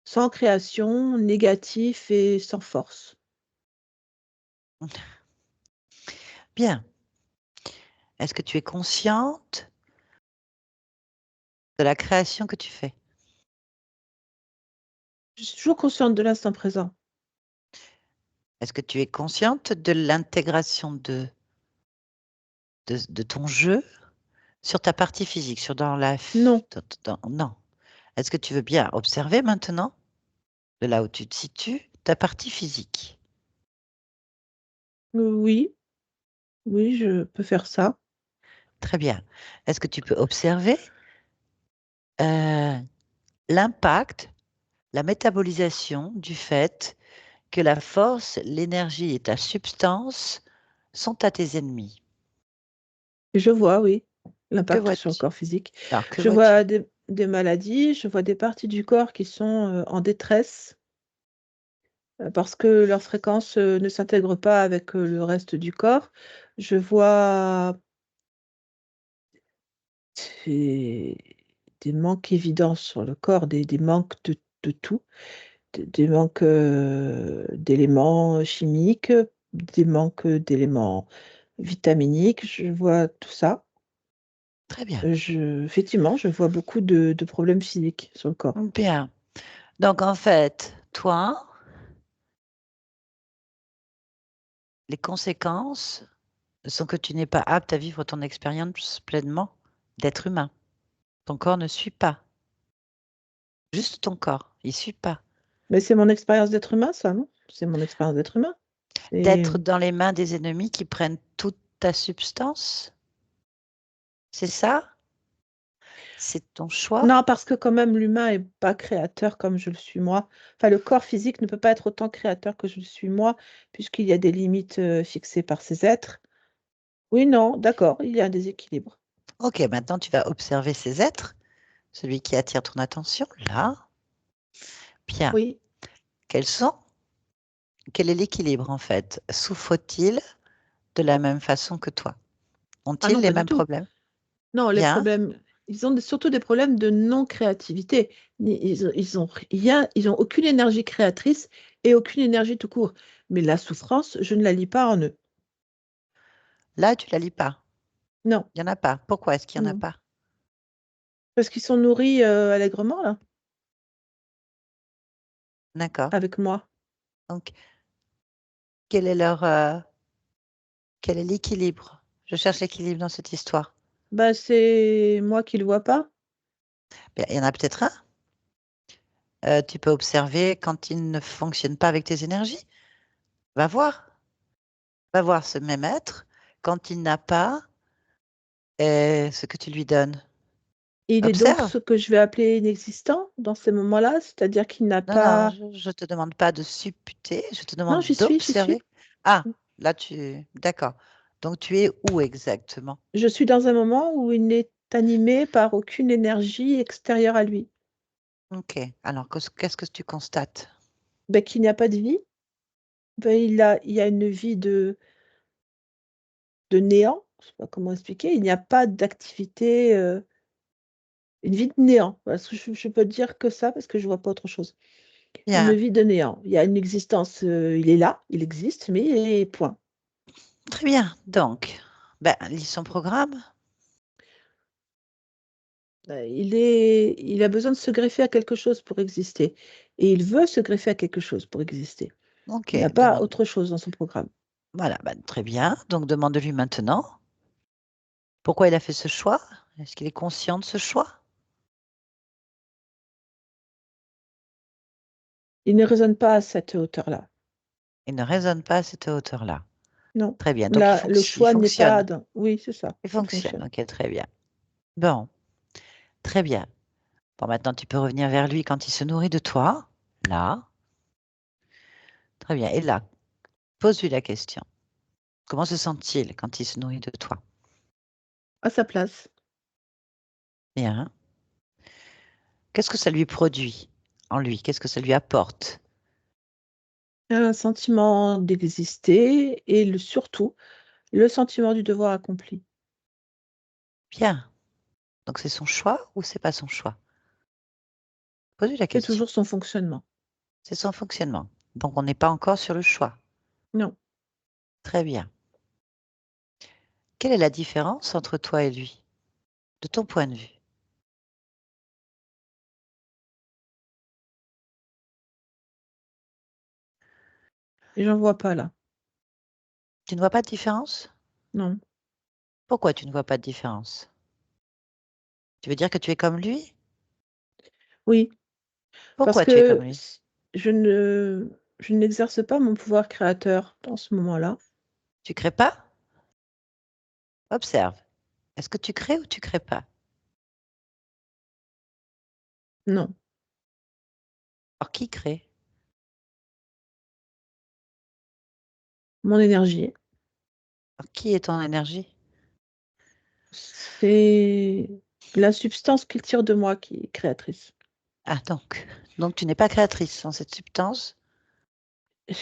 Speaker 3: sans création, négatifs et sans force.
Speaker 1: Bien. Est-ce que tu es consciente de la création que tu fais?
Speaker 3: Je suis toujours consciente de l'instant présent.
Speaker 1: Est-ce que tu es consciente de l'intégration de ton jeu sur ta partie physique, sur dans la...
Speaker 3: Non,
Speaker 1: non. Est-ce que tu veux bien observer maintenant, de là où tu te situes, ta partie physique?
Speaker 3: oui, oui, je peux faire ça.
Speaker 1: Très bien. Est-ce que tu peux observer euh, l'impact, la métabolisation du fait que la force, l'énergie et ta substance sont à tes ennemis?
Speaker 3: Et je vois, oui,
Speaker 1: Que
Speaker 3: l'impact sur le
Speaker 1: vois-tu?
Speaker 3: corps physique.
Speaker 1: Alors, que
Speaker 3: Je vois
Speaker 1: vois-tu?
Speaker 3: des maladies, je vois des parties du corps qui sont en détresse parce que leur fréquence ne s'intègre pas avec le reste du corps. Je vois des, des manques évidents sur le corps, des manques de tout, des manques d'éléments chimiques, des manques d'éléments vitaminiques. Je vois tout ça.
Speaker 1: Très bien.
Speaker 3: Effectivement, je vois beaucoup de problèmes physiques sur le corps.
Speaker 1: Bien. Donc, en fait, toi, les conséquences sont que tu n'es pas apte à vivre ton expérience pleinement d'être humain. Ton corps ne suit pas. Juste ton corps, il suit pas.
Speaker 3: Mais c'est mon expérience d'être humain, ça, non? C'est mon expérience d'être humain. Et
Speaker 1: D'être dans les mains des ennemis qui prennent toute ta substance, c'est ça? C'est ton choix?
Speaker 3: non, parce que quand même, l'humain est pas créateur comme je le suis moi. Enfin, le corps physique ne peut pas être autant créateur que je le suis moi, puisqu'il y a des limites fixées par ces êtres. Oui, non, d'accord, il y a un déséquilibre.
Speaker 1: Ok, maintenant tu vas observer ces êtres, celui qui attire ton attention, là. Bien.
Speaker 3: Oui.
Speaker 1: Quels sont? Quel est l'équilibre en fait? Souffrent-ils de la même façon que toi?
Speaker 3: Ah
Speaker 1: Ont-ils
Speaker 3: non,
Speaker 1: les
Speaker 3: pas du
Speaker 1: mêmes
Speaker 3: tout.
Speaker 1: problèmes?
Speaker 3: Non, les
Speaker 1: Bien.
Speaker 3: problèmes. Ils ont surtout des problèmes de non-créativité. Ils ont rien, ils ont aucune énergie créatrice et aucune énergie tout court. Mais la souffrance, je ne la lis pas en eux.
Speaker 1: Là, tu la lis pas.
Speaker 3: Non,
Speaker 1: Il n'y en a pas. Pourquoi est-ce qu'il n'y en a
Speaker 3: non.
Speaker 1: pas?
Speaker 3: Parce qu'ils sont nourris allègrement, là,
Speaker 1: D'accord.
Speaker 3: avec moi.
Speaker 1: Donc, quel est quel est l'équilibre? Je cherche l'équilibre dans cette histoire.
Speaker 3: Bah, c'est moi qui le vois pas.
Speaker 1: Bien, il y en a peut-être un. Tu peux observer quand il ne fonctionne pas avec tes énergies. Va voir. Va voir ce même être quand il n'a pas ce que tu lui donnes.
Speaker 3: Il est donc
Speaker 1: Observe.
Speaker 3: ce que je vais appeler inexistant dans ces moments-là, c'est-à-dire qu'il n'a
Speaker 1: Non, non,
Speaker 3: pas.
Speaker 1: je ne te demande pas de supputer, je te
Speaker 3: Non,
Speaker 1: demande
Speaker 3: j'y suis, j'y suis.
Speaker 1: d'observer. Ah, là, d'accord. Donc, tu es où exactement?
Speaker 3: Je suis dans un moment où il n'est animé par aucune énergie extérieure à lui.
Speaker 1: Ok. Alors, qu'est-ce que tu constates?
Speaker 3: Ben, qu'il n'y a pas de vie. Ben, il y a une vie de néant, je sais pas comment expliquer. Il n'y a pas d'activité, une vie de néant. Voilà, je peux dire que ça parce que je vois pas autre chose. Une
Speaker 1: Bien.
Speaker 3: vie de néant. Il y a une existence, il est là, il existe, mais point.
Speaker 1: Très bien. Donc, ben, lis son programme.
Speaker 3: Il a besoin de se greffer à quelque chose pour exister et il veut se greffer à quelque chose pour exister.
Speaker 1: Ok.
Speaker 3: Il n'y a pas
Speaker 1: Demande.
Speaker 3: autre chose dans son programme.
Speaker 1: Voilà. Ben, très bien. Donc, demande-lui maintenant pourquoi il a fait ce choix. Est-ce qu'il est conscient de ce choix?
Speaker 3: Il ne raisonne pas à cette hauteur-là.
Speaker 1: Il ne raisonne pas à cette hauteur-là.
Speaker 3: Non.
Speaker 1: Très bien. Donc,
Speaker 3: Là, le
Speaker 1: il
Speaker 3: choix n'est pas
Speaker 1: fonctionne.
Speaker 3: dans oui, c'est ça,
Speaker 1: Il
Speaker 3: il
Speaker 1: fonctionne.
Speaker 3: fonctionne.
Speaker 1: Ok, très bien. Bon, très bien. Bon, maintenant, tu peux revenir vers lui quand il se nourrit de toi. Là. Très bien. Et là, pose-lui la question. Comment se sent-il quand il se nourrit de toi?
Speaker 3: À sa place.
Speaker 1: Bien. Qu'est-ce que ça lui produit en lui? Qu'est-ce que ça lui apporte?
Speaker 3: Un sentiment d'exister et surtout, le sentiment du devoir accompli.
Speaker 1: Bien. Donc, c'est son choix ou c'est pas son choix? Pose-lui la
Speaker 3: C'est
Speaker 1: question.
Speaker 3: toujours son fonctionnement.
Speaker 1: C'est son fonctionnement. Donc, on n'est pas encore sur le choix.
Speaker 3: Non.
Speaker 1: Très bien. Quelle est la différence entre toi et lui, de ton point de vue?
Speaker 3: Et j'en vois pas là.
Speaker 1: Tu ne vois pas de différence?
Speaker 3: Non.
Speaker 1: Pourquoi tu ne vois pas de différence? Tu veux dire que tu es comme lui?
Speaker 3: Oui, parce
Speaker 1: Pourquoi tu es comme
Speaker 3: que
Speaker 1: lui?
Speaker 3: je ne je n'exerce pas mon pouvoir créateur dans ce moment-là.
Speaker 1: Tu crées pas? Observe. Est-ce que tu crées ou tu crées pas?
Speaker 3: Non.
Speaker 1: Alors, qui crée?
Speaker 3: Mon énergie,
Speaker 1: Alors, qui est ton énergie?
Speaker 3: c'est la substance qu'il tire de moi qui est créatrice.
Speaker 1: Ah, donc tu n'es pas créatrice sans cette substance? Je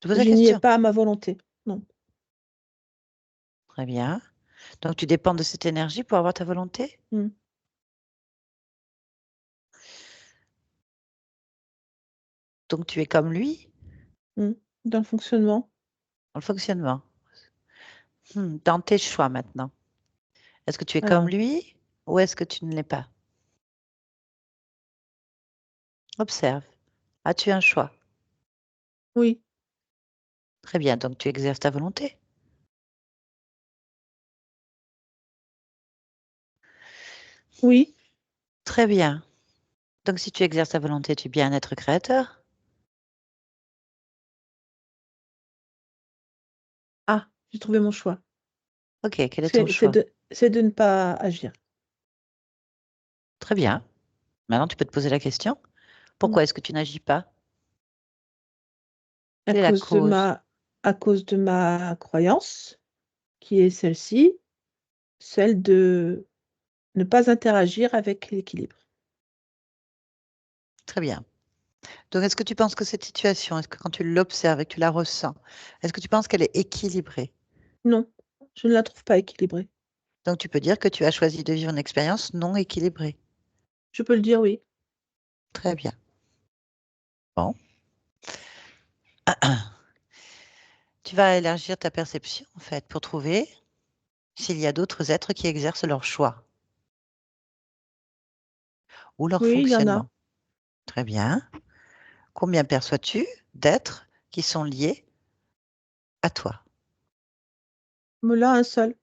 Speaker 1: pose la
Speaker 3: Je n'y ai
Speaker 1: question.
Speaker 3: pas à ma volonté. Non.
Speaker 1: Très bien. Donc, tu dépends de cette énergie pour avoir ta volonté?
Speaker 3: Mmh.
Speaker 1: Donc, tu es comme lui
Speaker 3: Mmh. Dans le fonctionnement.
Speaker 1: dans le fonctionnement. Dans tes choix maintenant. Est-ce que tu es comme
Speaker 3: Alors,
Speaker 1: lui ou est-ce que tu ne l'es pas? Observe. As-tu un choix?
Speaker 3: oui,
Speaker 1: Très bien. Donc, tu exerces ta volonté.
Speaker 3: oui.
Speaker 1: Très bien. Donc, si tu exerces ta volonté, tu es bien un être créateur?
Speaker 3: Ah, j'ai trouvé mon choix.
Speaker 1: Ok, quel est ton choix?
Speaker 3: C'est de ne pas agir.
Speaker 1: Très bien. Maintenant, tu peux te poser la question.
Speaker 3: Mmh.
Speaker 1: Pourquoi est-ce que tu n'agis pas?
Speaker 3: À
Speaker 1: Quelle est la
Speaker 3: cause de
Speaker 1: cause?
Speaker 3: ma croyance, qui est celle-ci, celle de ne pas interagir avec l'équilibre.
Speaker 1: Très bien. Donc, est-ce que tu penses que cette situation, est-ce que quand tu l'observes et que tu la ressens, est-ce que tu penses qu'elle est équilibrée?
Speaker 3: Non, je ne la trouve pas équilibrée.
Speaker 1: Donc, tu peux dire que tu as choisi de vivre une expérience non équilibrée.
Speaker 3: Je peux le dire, oui.
Speaker 1: Très bien. Bon. Tu vas élargir ta perception, en fait, pour trouver s'il y a d'autres êtres qui exercent leur choix ou leur
Speaker 3: Oui, il y en a.
Speaker 1: fonctionnement. Très bien. Combien perçois-tu d'êtres qui sont liés à toi?
Speaker 3: Mais là, un seul.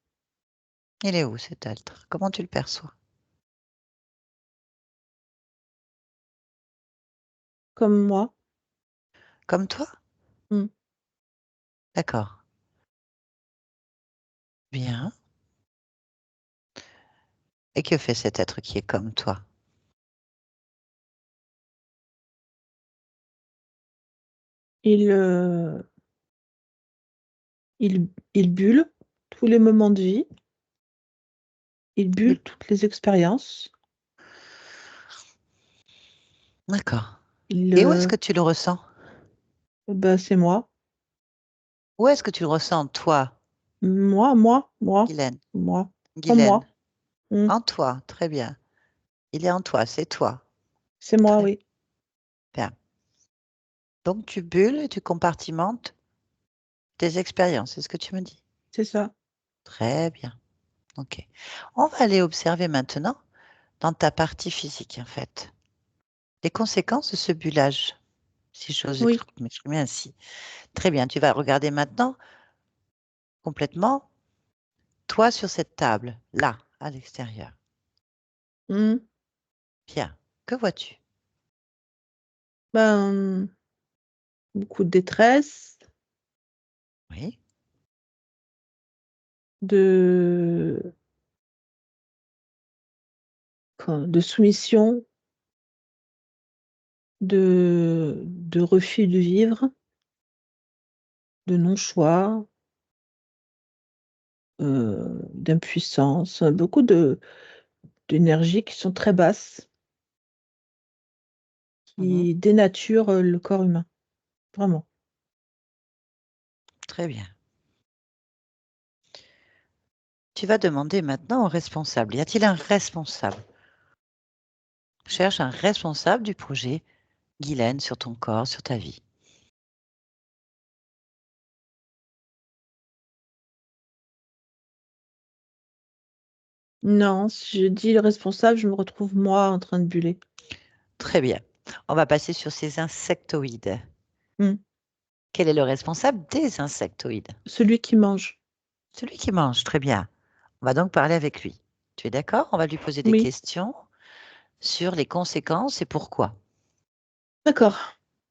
Speaker 1: Il est où cet être? Comment tu le perçois?
Speaker 3: Comme moi.
Speaker 1: Comme toi?
Speaker 3: Mm.
Speaker 1: D'accord. Bien. Et que fait cet être qui est comme toi?
Speaker 3: Il, euh, il bulle tous les moments de vie. Il bulle
Speaker 1: Il-
Speaker 3: toutes les expériences.
Speaker 1: D'accord.
Speaker 3: Il,
Speaker 1: Et où est-ce que tu le ressens?
Speaker 3: ben, c'est moi.
Speaker 1: Où est-ce que tu le ressens, toi,
Speaker 3: Moi,
Speaker 1: Guylaine?
Speaker 3: moi. En
Speaker 1: Guylaine,
Speaker 3: moi. Mm.
Speaker 1: en toi, très bien. Il est en toi, c'est toi.
Speaker 3: C'est moi,
Speaker 1: Très
Speaker 3: oui.
Speaker 1: bien. Donc tu bulles et tu compartimentes tes expériences, c'est ce que tu me dis.
Speaker 3: C'est ça.
Speaker 1: Très bien. Ok. On va aller observer maintenant dans ta partie physique, en fait, les conséquences de ce bullage, si j'ose
Speaker 3: Oui.
Speaker 1: m'exprimer ainsi. Très bien. Tu vas regarder maintenant complètement toi sur cette table, là, à l'extérieur.
Speaker 3: Mm.
Speaker 1: Bien. Que vois-tu?
Speaker 3: Ben, beaucoup de détresse,
Speaker 1: Oui.
Speaker 3: de, de soumission, de refus de vivre, de non-choix, d'impuissance, beaucoup d'énergies qui sont très basses,
Speaker 1: Mhm.
Speaker 3: qui dénaturent le corps humain, vraiment.
Speaker 1: Très bien. Tu vas demander maintenant au responsable. Y a-t-il un responsable? Cherche un responsable du projet Guylaine sur ton corps, sur ta vie.
Speaker 3: Non, si je dis le responsable, je me retrouve moi en train de buller.
Speaker 1: Très bien. On va passer sur ces insectoïdes.
Speaker 3: Mm.
Speaker 1: Quel est le responsable des insectoïdes?
Speaker 3: Celui qui mange.
Speaker 1: Celui qui mange. Très bien. On va donc parler avec lui. Tu es d'accord? On va lui poser des
Speaker 3: Oui,
Speaker 1: questions sur les conséquences et pourquoi.
Speaker 3: d'accord.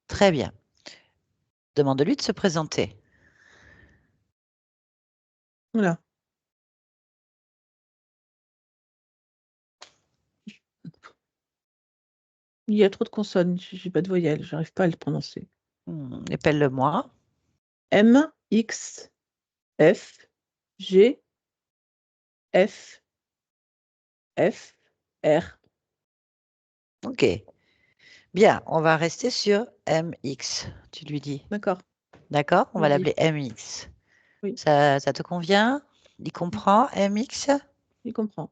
Speaker 1: Très bien. Demande-lui de se présenter.
Speaker 3: Voilà. Il y a trop de consonnes, j'ai pas de voyelles, j'arrive pas à le prononcer.
Speaker 1: Appelle-le-moi.
Speaker 3: M, X, F, G, F, F, R.
Speaker 1: OK. Bien, on va rester sur MX, tu lui dis.
Speaker 3: D'accord,
Speaker 1: D'accord? On
Speaker 3: je
Speaker 1: va
Speaker 3: lui dis.
Speaker 1: l'appeler MX.
Speaker 3: Oui,
Speaker 1: Ça te convient? Il comprend MX?
Speaker 3: il comprend.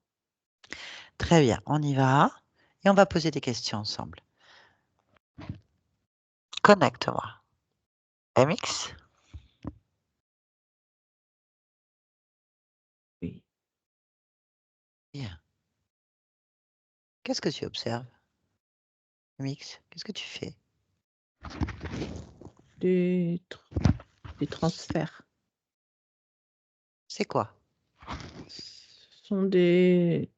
Speaker 1: Très bien, on y va. Et on va poser des questions ensemble. Connecte-moi. MX?
Speaker 3: Oui.
Speaker 1: Bien. Qu'est-ce que tu observes? MX, qu'est-ce que tu fais?
Speaker 3: Des, des transferts.
Speaker 1: C'est quoi?
Speaker 3: Ce sont des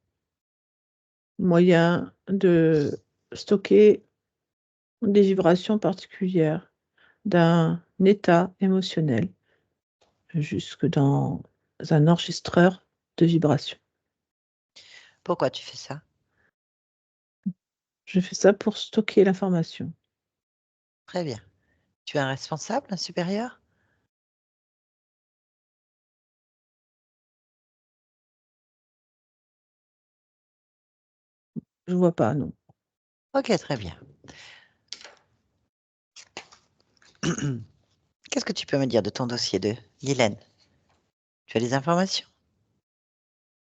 Speaker 3: moyens de stocker des vibrations particulières d'un état émotionnel jusque dans un enregistreur de vibrations.
Speaker 1: Pourquoi tu fais ça?
Speaker 3: Je fais ça pour stocker l'information.
Speaker 1: Très bien. Tu es un responsable, un supérieur?
Speaker 3: Je vois pas, non.
Speaker 1: Ok, très bien. Qu'est-ce que tu peux me dire de ton dossier de Guylaine? Tu as des informations?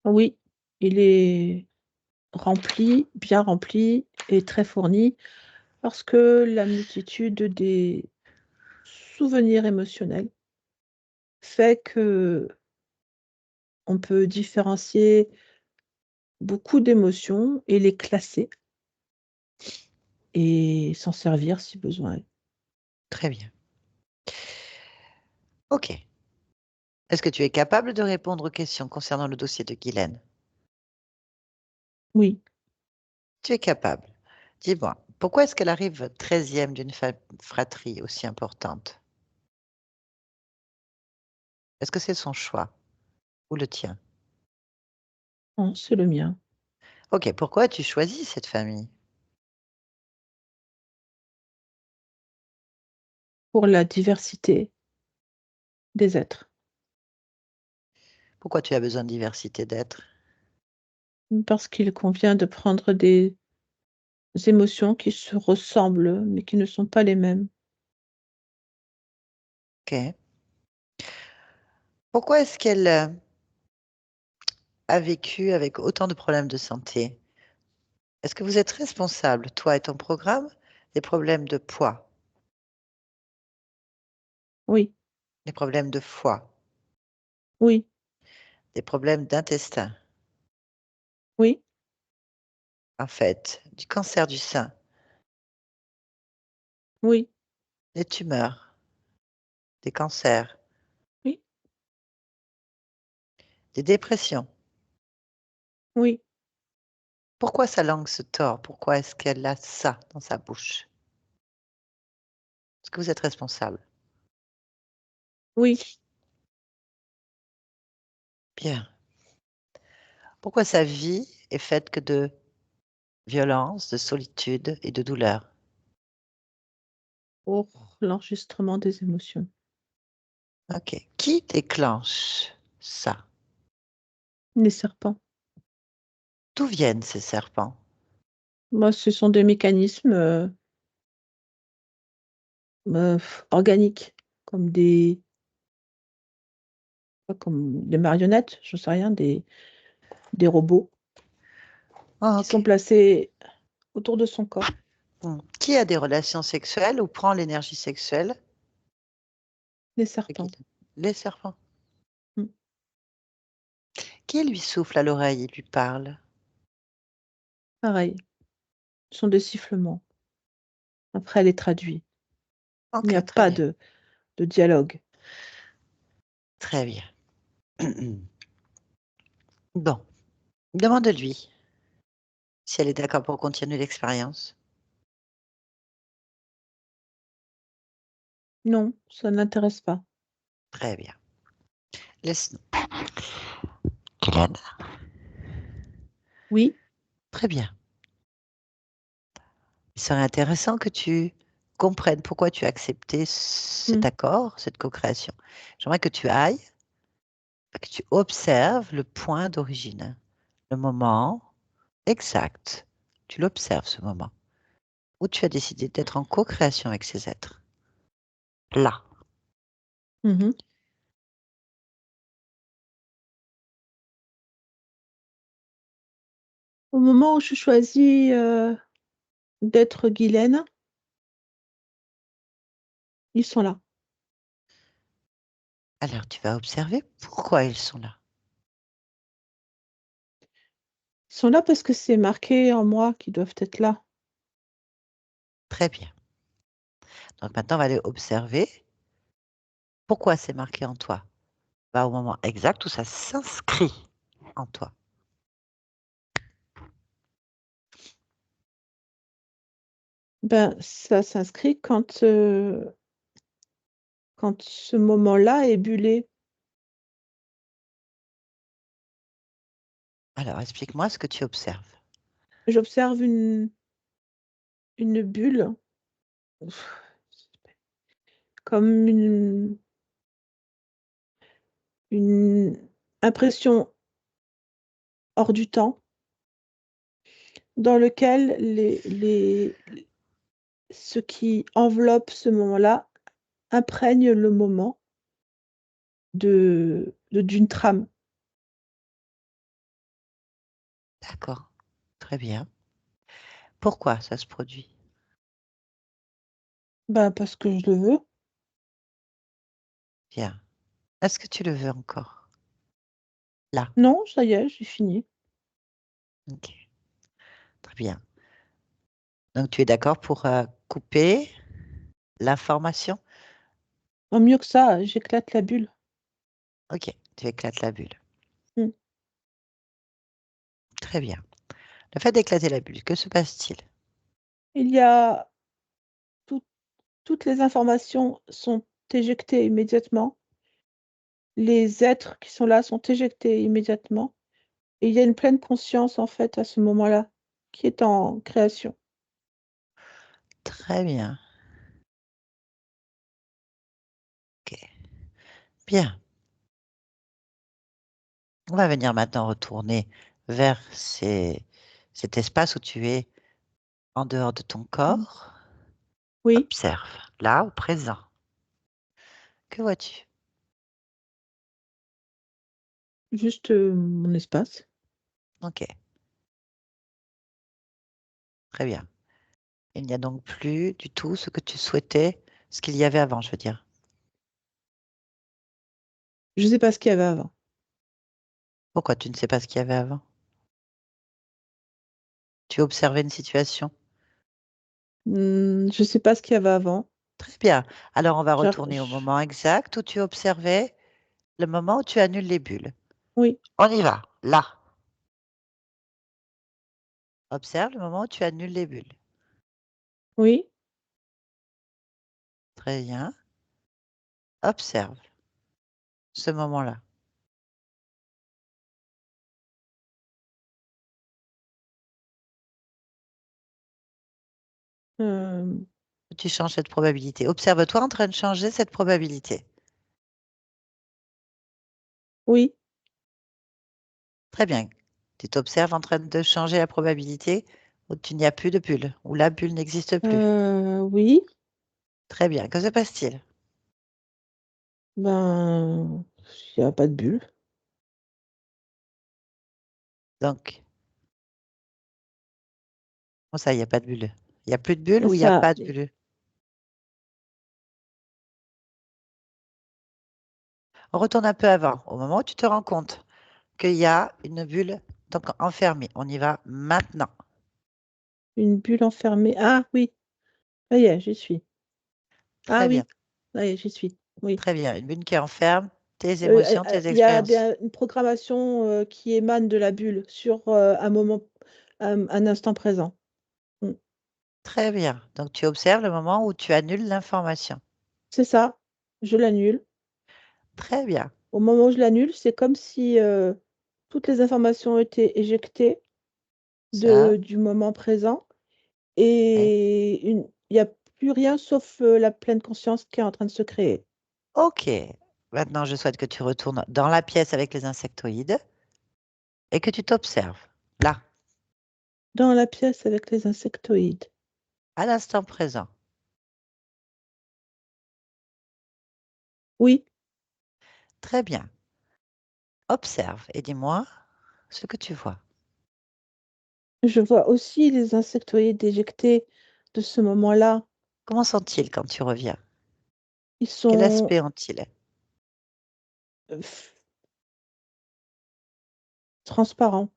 Speaker 3: Oui, il est rempli, bien rempli et très fourni parce que la multitude des souvenirs émotionnels fait que on peut différencier beaucoup d'émotions et les classer et s'en servir si besoin est.
Speaker 1: Très bien. OK. Est-ce que tu es capable de répondre aux questions concernant le dossier de Guylaine?
Speaker 3: Oui,
Speaker 1: Tu es capable. Dis-moi, pourquoi est-ce qu'elle arrive 13e d'une fratrie aussi importante? Est-ce que c'est son choix ou le tien?
Speaker 3: non, c'est le mien.
Speaker 1: OK, pourquoi as-tu choisi cette famille?
Speaker 3: Pour la diversité des êtres.
Speaker 1: Pourquoi tu as besoin de diversité d'êtres?
Speaker 3: Parce qu'il convient de prendre des émotions qui se ressemblent, mais qui ne sont pas les mêmes.
Speaker 1: OK. Pourquoi est-ce qu'elle, a vécu avec autant de problèmes de santé? Est-ce que vous êtes responsable, toi et ton programme, des problèmes de poids,
Speaker 3: Oui,
Speaker 1: des problèmes de foie,
Speaker 3: oui,
Speaker 1: des problèmes d'intestin,
Speaker 3: oui,
Speaker 1: en fait, du cancer du sein,
Speaker 3: oui,
Speaker 1: des tumeurs, des cancers,
Speaker 3: oui,
Speaker 1: des dépressions?
Speaker 3: oui,
Speaker 1: Pourquoi sa langue se tord? Pourquoi est-ce qu'elle a ça dans sa bouche? Est-ce que vous êtes responsable?
Speaker 3: oui.
Speaker 1: Bien. Pourquoi sa vie est faite que de violence, de solitude et de douleur?
Speaker 3: Pour l'enregistrement des émotions.
Speaker 1: OK. Qui déclenche ça?
Speaker 3: Les serpents.
Speaker 1: D'où viennent ces serpents?
Speaker 3: Moi, ce sont des mécanismes organiques, comme pas comme des marionnettes, je sais rien, des robots
Speaker 1: Ah,
Speaker 3: qui sont
Speaker 1: OK.
Speaker 3: placés autour de son corps.
Speaker 1: Qui a des relations sexuelles ou prend l'énergie sexuelle
Speaker 3: Les
Speaker 1: de
Speaker 3: serpents.
Speaker 1: Guylaine? Les serpents.
Speaker 3: Mm.
Speaker 1: Qui lui souffle à l'oreille et lui parle?
Speaker 3: Pareil, ce sont des sifflements. Après, elle est traduite. Il n'y
Speaker 1: OK,
Speaker 3: a
Speaker 1: très
Speaker 3: pas
Speaker 1: bien.
Speaker 3: de dialogue.
Speaker 1: Très bien. Bon, demande-lui si elle est d'accord pour continuer l'expérience.
Speaker 3: Non, ça n'intéresse pas.
Speaker 1: Très bien. Laisse-nous. Guylaine.
Speaker 3: Oui,
Speaker 1: Très bien. Il serait intéressant que tu comprennes pourquoi tu as accepté cet
Speaker 3: mm,
Speaker 1: accord, cette co-création. J'aimerais que tu ailles, que tu observes le point d'origine, le moment exact. Tu l'observes, ce moment où tu as décidé d'être en co-création avec ces êtres. Là.
Speaker 3: mhm. Au moment où je choisis d'être Guylaine, ils sont là.
Speaker 1: Alors, tu vas observer pourquoi ils sont là.
Speaker 3: Ils sont là parce que c'est marqué en moi qu'ils doivent être là.
Speaker 1: Très bien. Donc maintenant, on va aller observer pourquoi c'est marqué en toi. Va au moment exact où ça s'inscrit en toi.
Speaker 3: Ben, ça s'inscrit quand ce moment-là est bullé.
Speaker 1: Alors, explique-moi ce que tu observes.
Speaker 3: J'observe une bulle, comme une impression hors du temps, dans lequel ce qui enveloppe ce moment-là imprègne le moment d'une trame.
Speaker 1: D'accord, très bien. Pourquoi ça se produit?
Speaker 3: Ben, parce que je le veux.
Speaker 1: Bien. Est-ce que tu le veux encore? Là.
Speaker 3: Non, ça y est, j'ai fini.
Speaker 1: Ok, très bien. Donc, tu es d'accord pour couper l'information?
Speaker 3: En mieux que ça, j'éclate la bulle.
Speaker 1: Ok, tu éclates la bulle.
Speaker 3: Mm.
Speaker 1: Très bien. Le fait d'éclater la bulle, que se passe-t-il?
Speaker 3: Il y a toutes les informations sont éjectées immédiatement. Les êtres qui sont là sont éjectés immédiatement. Et il y a une pleine conscience, en fait, à ce moment-là, qui est en création.
Speaker 1: Très bien. Ok. Bien. On va venir maintenant retourner vers cet espace où tu es en dehors de ton
Speaker 3: Mm.
Speaker 1: corps.
Speaker 3: Oui,
Speaker 1: Observe, là, au présent. Que vois-tu?
Speaker 3: juste mon espace.
Speaker 1: Ok, très bien. Il n'y a donc plus du tout ce que tu souhaitais, ce qu'il y avait avant, je veux dire.
Speaker 3: Je ne sais pas ce qu'il y avait avant.
Speaker 1: Pourquoi tu ne sais pas ce qu'il y avait avant? Tu observais une situation.
Speaker 3: Je ne sais pas ce qu'il y avait avant.
Speaker 1: Très bien. Alors, on va
Speaker 3: J'ar-
Speaker 1: retourner au
Speaker 3: je-
Speaker 1: moment exact où tu observais le moment où tu annules les bulles.
Speaker 3: Oui,
Speaker 1: On y va, là. Observe le moment où tu annules les bulles.
Speaker 3: oui.
Speaker 1: Très bien. Observe ce moment-là.
Speaker 3: euh,
Speaker 1: Tu changes cette probabilité. Observe-toi en train de changer cette probabilité.
Speaker 3: oui.
Speaker 1: Très bien. Tu t'observes en train de changer la probabilité où tu n'y as plus de bulle, où la bulle n'existe plus.
Speaker 3: Oui.
Speaker 1: Très bien. Que se passe-t-il?
Speaker 3: Ben, il n'y a pas de bulle.
Speaker 1: Donc, bon, ça, il n'y a pas de bulle. Il n'y a plus de bulle ou il n'y a
Speaker 3: Ça,
Speaker 1: pas de bulle? On retourne un peu avant, au moment où tu te rends compte qu'il y a une bulle donc enfermée. On y va maintenant.
Speaker 3: une bulle enfermée. Ah oui, ça y est, j'y suis. Ah
Speaker 1: Très bien.
Speaker 3: oui, ça y est, j'y suis. Oui.
Speaker 1: Très bien. Une bulle qui enferme tes émotions, tes
Speaker 3: Il y a
Speaker 1: expériences.
Speaker 3: une programmation qui émane de la bulle sur un moment, un instant présent. Mm.
Speaker 1: Très bien. Donc, tu observes le moment où tu annules l'information.
Speaker 3: C'est ça, je l'annule.
Speaker 1: Très bien.
Speaker 3: Au moment où je l'annule, c'est comme si toutes les informations étaient éjectées
Speaker 1: Ça,
Speaker 3: du moment présent
Speaker 1: oui.
Speaker 3: et il n'y a plus rien sauf la pleine conscience qui est en train de se créer.
Speaker 1: OK. Maintenant, je souhaite que tu retournes dans la pièce avec les insectoïdes et que tu t'observes. Là,
Speaker 3: Dans la pièce avec les insectoïdes.
Speaker 1: à l'instant présent.
Speaker 3: Oui,
Speaker 1: Très bien. Observe et dis-moi ce que tu vois.
Speaker 3: je vois aussi les insectoïdes éjectés de ce moment-là.
Speaker 1: Comment sont-ils quand tu reviens?
Speaker 3: Ils
Speaker 1: Quel
Speaker 3: sont
Speaker 1: aspect ont-ils?
Speaker 3: f- transparents.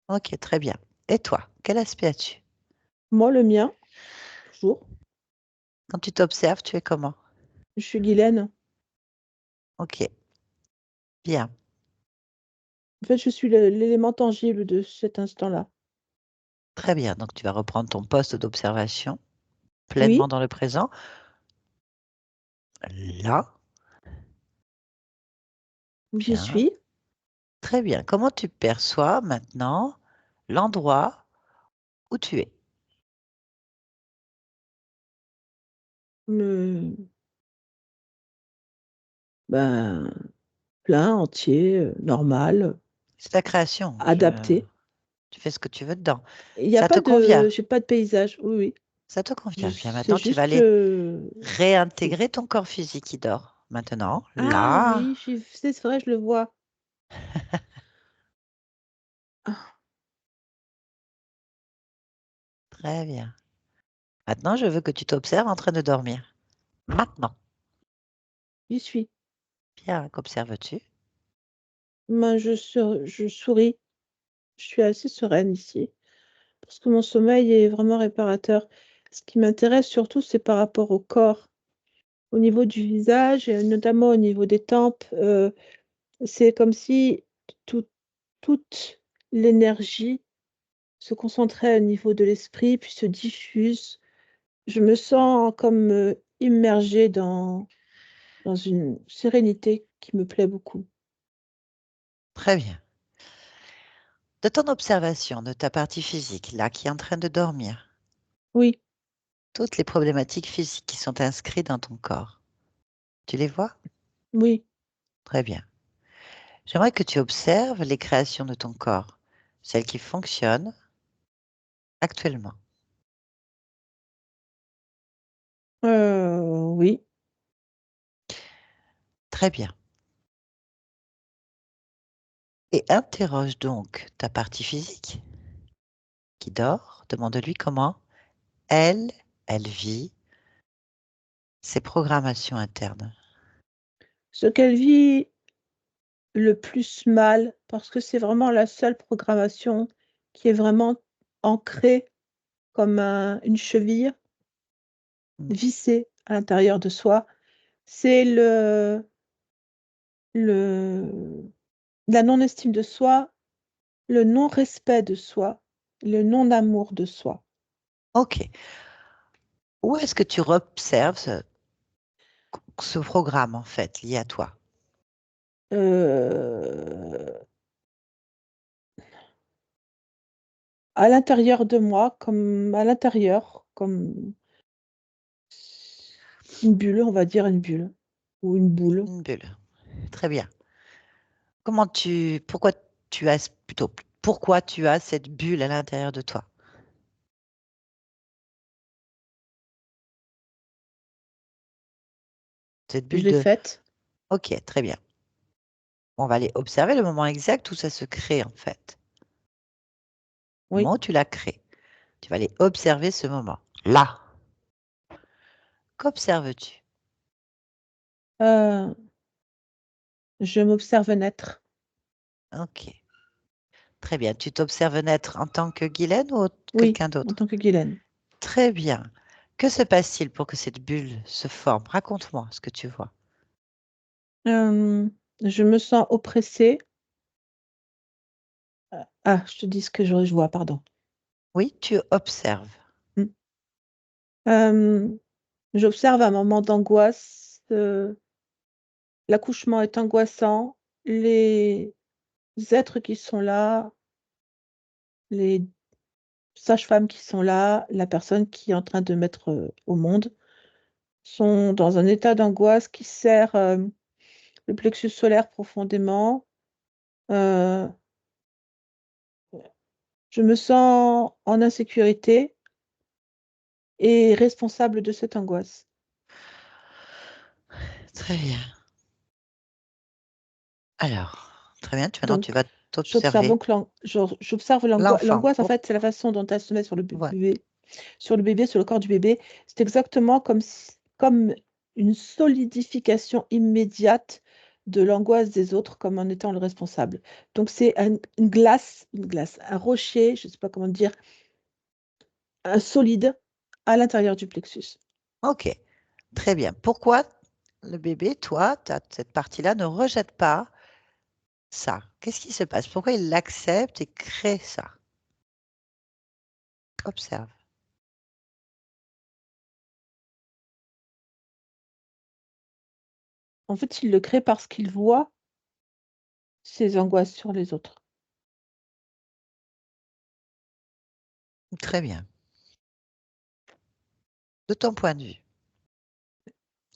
Speaker 1: OK, très bien. Et toi, quel aspect as-tu?
Speaker 3: Moi, le mien, toujours,
Speaker 1: Quand tu t'observes, tu es comment?
Speaker 3: je suis Guylaine.
Speaker 1: OK, bien.
Speaker 3: En fait, je suis l'élément tangible de cet instant-là.
Speaker 1: Très bien. Donc, tu vas reprendre ton poste d'observation pleinement
Speaker 3: Oui,
Speaker 1: dans le présent. Là,
Speaker 3: j'y
Speaker 1: bien.
Speaker 3: suis.
Speaker 1: Très bien. Comment tu perçois maintenant l'endroit où tu es?
Speaker 3: Me, ben, plein, entier, normal,
Speaker 1: C'est ta création.
Speaker 3: adapté.
Speaker 1: Tu fais ce que tu veux dedans.
Speaker 3: Il n'y a
Speaker 1: Ça te
Speaker 3: pas de,
Speaker 1: convient.
Speaker 3: j'ai pas de paysage. Oui, oui.
Speaker 1: Ça te convient. Bien
Speaker 3: C'est
Speaker 1: maintenant, tu vas
Speaker 3: juste.
Speaker 1: aller
Speaker 3: Oui.
Speaker 1: réintégrer ton corps physique qui dort. Maintenant,
Speaker 3: Ah
Speaker 1: là,
Speaker 3: oui, c'est vrai, je le vois. Ah.
Speaker 1: Très bien. Maintenant, je veux que tu t'observes en train de dormir. Maintenant.
Speaker 3: J'y suis.
Speaker 1: Bien, qu'observes-tu?
Speaker 3: Ben, je souris. Je suis assez sereine ici parce que mon sommeil est vraiment réparateur. Ce qui m'intéresse surtout, c'est par rapport au corps, au niveau du visage et notamment au niveau des tempes. C'est comme si tout toute l'énergie se concentrait au niveau de l'esprit, puis se diffuse. Je me sens comme, immergée dans une sérénité qui me plaît beaucoup.
Speaker 1: Très bien. De ton observation de ta partie physique, là, qui est en train de dormir,
Speaker 3: Oui,
Speaker 1: toutes les problématiques physiques qui sont inscrites dans ton corps, tu les vois?
Speaker 3: oui.
Speaker 1: Très bien. J'aimerais que tu observes les créations de ton corps, celles qui fonctionnent actuellement.
Speaker 3: Oui.
Speaker 1: Très bien. Et interroge donc ta partie physique qui dort. Demande-lui comment elle, elle vit ses programmations internes.
Speaker 3: Ce qu'elle vit le plus mal, parce que c'est vraiment la seule programmation qui est vraiment ancrée comme une cheville
Speaker 1: Mm.
Speaker 3: vissée à l'intérieur de soi, c'est le la non-estime de soi, le non-respect de soi, le non-amour de soi.
Speaker 1: OK. Où est-ce que tu observes ce programme, en fait, lié à toi?
Speaker 3: Heu, à l'intérieur de moi, comme à l'intérieur, comme une bulle, on va dire une bulle ou une boule.
Speaker 1: Une bulle. Très bien. Pourquoi tu as cette bulle à l'intérieur de toi? Cette
Speaker 3: Je
Speaker 1: bulle
Speaker 3: l'ai
Speaker 1: de
Speaker 3: faite.
Speaker 1: OK, très bien. On va aller observer le moment exact où ça se crée, en fait. Le
Speaker 3: Oui.
Speaker 1: moment où tu l'as créé. Tu vas aller observer ce moment. Là. Qu'observes-tu?
Speaker 3: Heu, je m'observe naître.
Speaker 1: OK. Très bien. Tu t'observes naître en tant que Guylaine ou
Speaker 3: Oui,
Speaker 1: quelqu'un
Speaker 3: en
Speaker 1: d'autre?
Speaker 3: tant que Guylaine.
Speaker 1: Très bien. Que se passe-t-il pour que cette bulle se forme? Raconte-moi ce que tu vois.
Speaker 3: Je me sens oppressée. Je te dis ce que je vois, pardon.
Speaker 1: Oui, tu observes.
Speaker 3: Mmh. Hem, j'observe un moment d'angoisse, l'accouchement est angoissant, les êtres qui sont là, les sages-femmes qui sont là, la personne qui est en train de mettre, au monde, sont dans un état d'angoisse qui serre, le plexus solaire profondément. Heu, je me sens en insécurité et responsable de cette angoisse.
Speaker 1: Très bien. Alors, très bien, maintenant tu
Speaker 3: Donc
Speaker 1: vas
Speaker 3: j'observe
Speaker 1: t'observer
Speaker 3: donc j'observe
Speaker 1: l'enfant.
Speaker 3: l'angoisse, en fait, c'est la façon dont elle se met sur le
Speaker 1: Voilà.
Speaker 3: bébé, sur le corps du bébé. C'est exactement comme une solidification immédiate de l'angoisse des autres, comme en étant le responsable. Donc c'est une glace, un rocher, je ne sais pas comment dire, un solide à l'intérieur du plexus.
Speaker 1: OK, très bien. Pourquoi le bébé, toi, cette partie-là ne rejette pas ça? Qu'est-ce qui se passe? Pourquoi il l'accepte et crée ça? Observe.
Speaker 3: En fait, il le crée parce qu'il voit ses angoisses sur les autres.
Speaker 1: Très bien. De ton point de vue,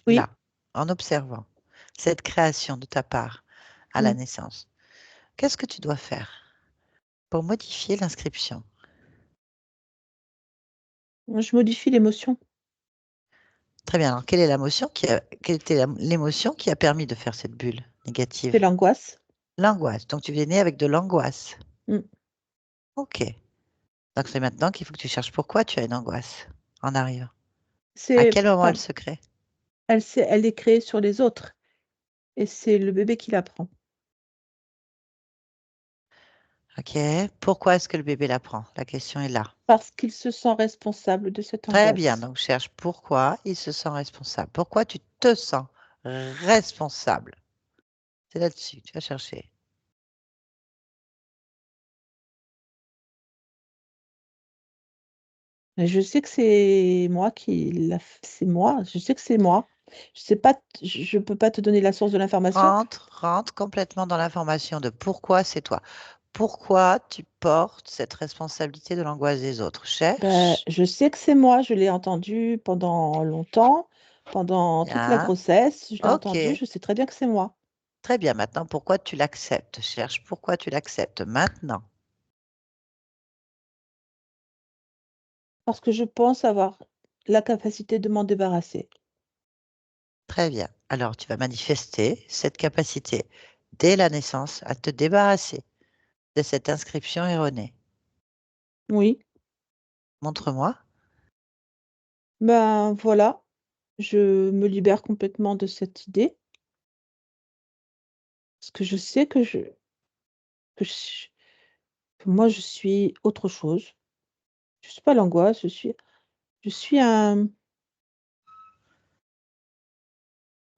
Speaker 3: Oui,
Speaker 1: là, en observant cette création de ta part à la
Speaker 3: mmh,
Speaker 1: naissance, qu'est-ce que tu dois faire pour modifier l'inscription?
Speaker 3: je modifie l'émotion,
Speaker 1: Très bien. Alors, quelle était l'émotion qui a permis de faire cette bulle
Speaker 3: c'est
Speaker 1: négative?
Speaker 3: l'angoisse.
Speaker 1: L'angoisse. Donc, tu es né avec de l'angoisse.
Speaker 3: Mmh.
Speaker 1: OK. Donc, c'est maintenant qu'il faut que tu cherches pourquoi tu as une angoisse en arrivant. À
Speaker 3: C'est
Speaker 1: quel moment
Speaker 3: pas-
Speaker 1: elle se crée?
Speaker 3: elle est créée sur les autres et c'est le bébé qui la prend.
Speaker 1: OK. Pourquoi est-ce que le bébé la prend? La question est là.
Speaker 3: Parce qu'il se sent responsable de cette
Speaker 1: Très bien.
Speaker 3: angoisse.
Speaker 1: Donc, cherche pourquoi il se sent responsable. Pourquoi tu te sens responsable? C'est là-dessus, tu vas chercher.
Speaker 3: Et je sais que c'est moi qui c'est moi, je sais que c'est moi. Je sais pas, je peux pas te donner la source de l'information.
Speaker 1: Rentre complètement dans l'information de pourquoi c'est toi. Pourquoi tu portes cette responsabilité de l'angoisse des autres?
Speaker 3: Ben,
Speaker 1: Cherche.
Speaker 3: je sais que c'est moi, je l'ai entendu pendant longtemps, pendant toute la
Speaker 1: Bien.
Speaker 3: grossesse, je l'ai
Speaker 1: OK.
Speaker 3: entendu, je sais très bien que c'est moi.
Speaker 1: Très bien. Maintenant, pourquoi tu l'acceptes? Cherche pourquoi tu l'acceptes maintenant.
Speaker 3: Parce que je pense avoir la capacité de m'en débarrasser.
Speaker 1: Très bien. Alors, tu vas manifester cette capacité dès la naissance à te débarrasser de cette inscription erronée.
Speaker 3: Oui,
Speaker 1: Montre-moi.
Speaker 3: ben voilà, je me libère complètement de cette idée, parce que je sais que je que moi je suis autre chose. Je suis pas l'angoisse, je suis une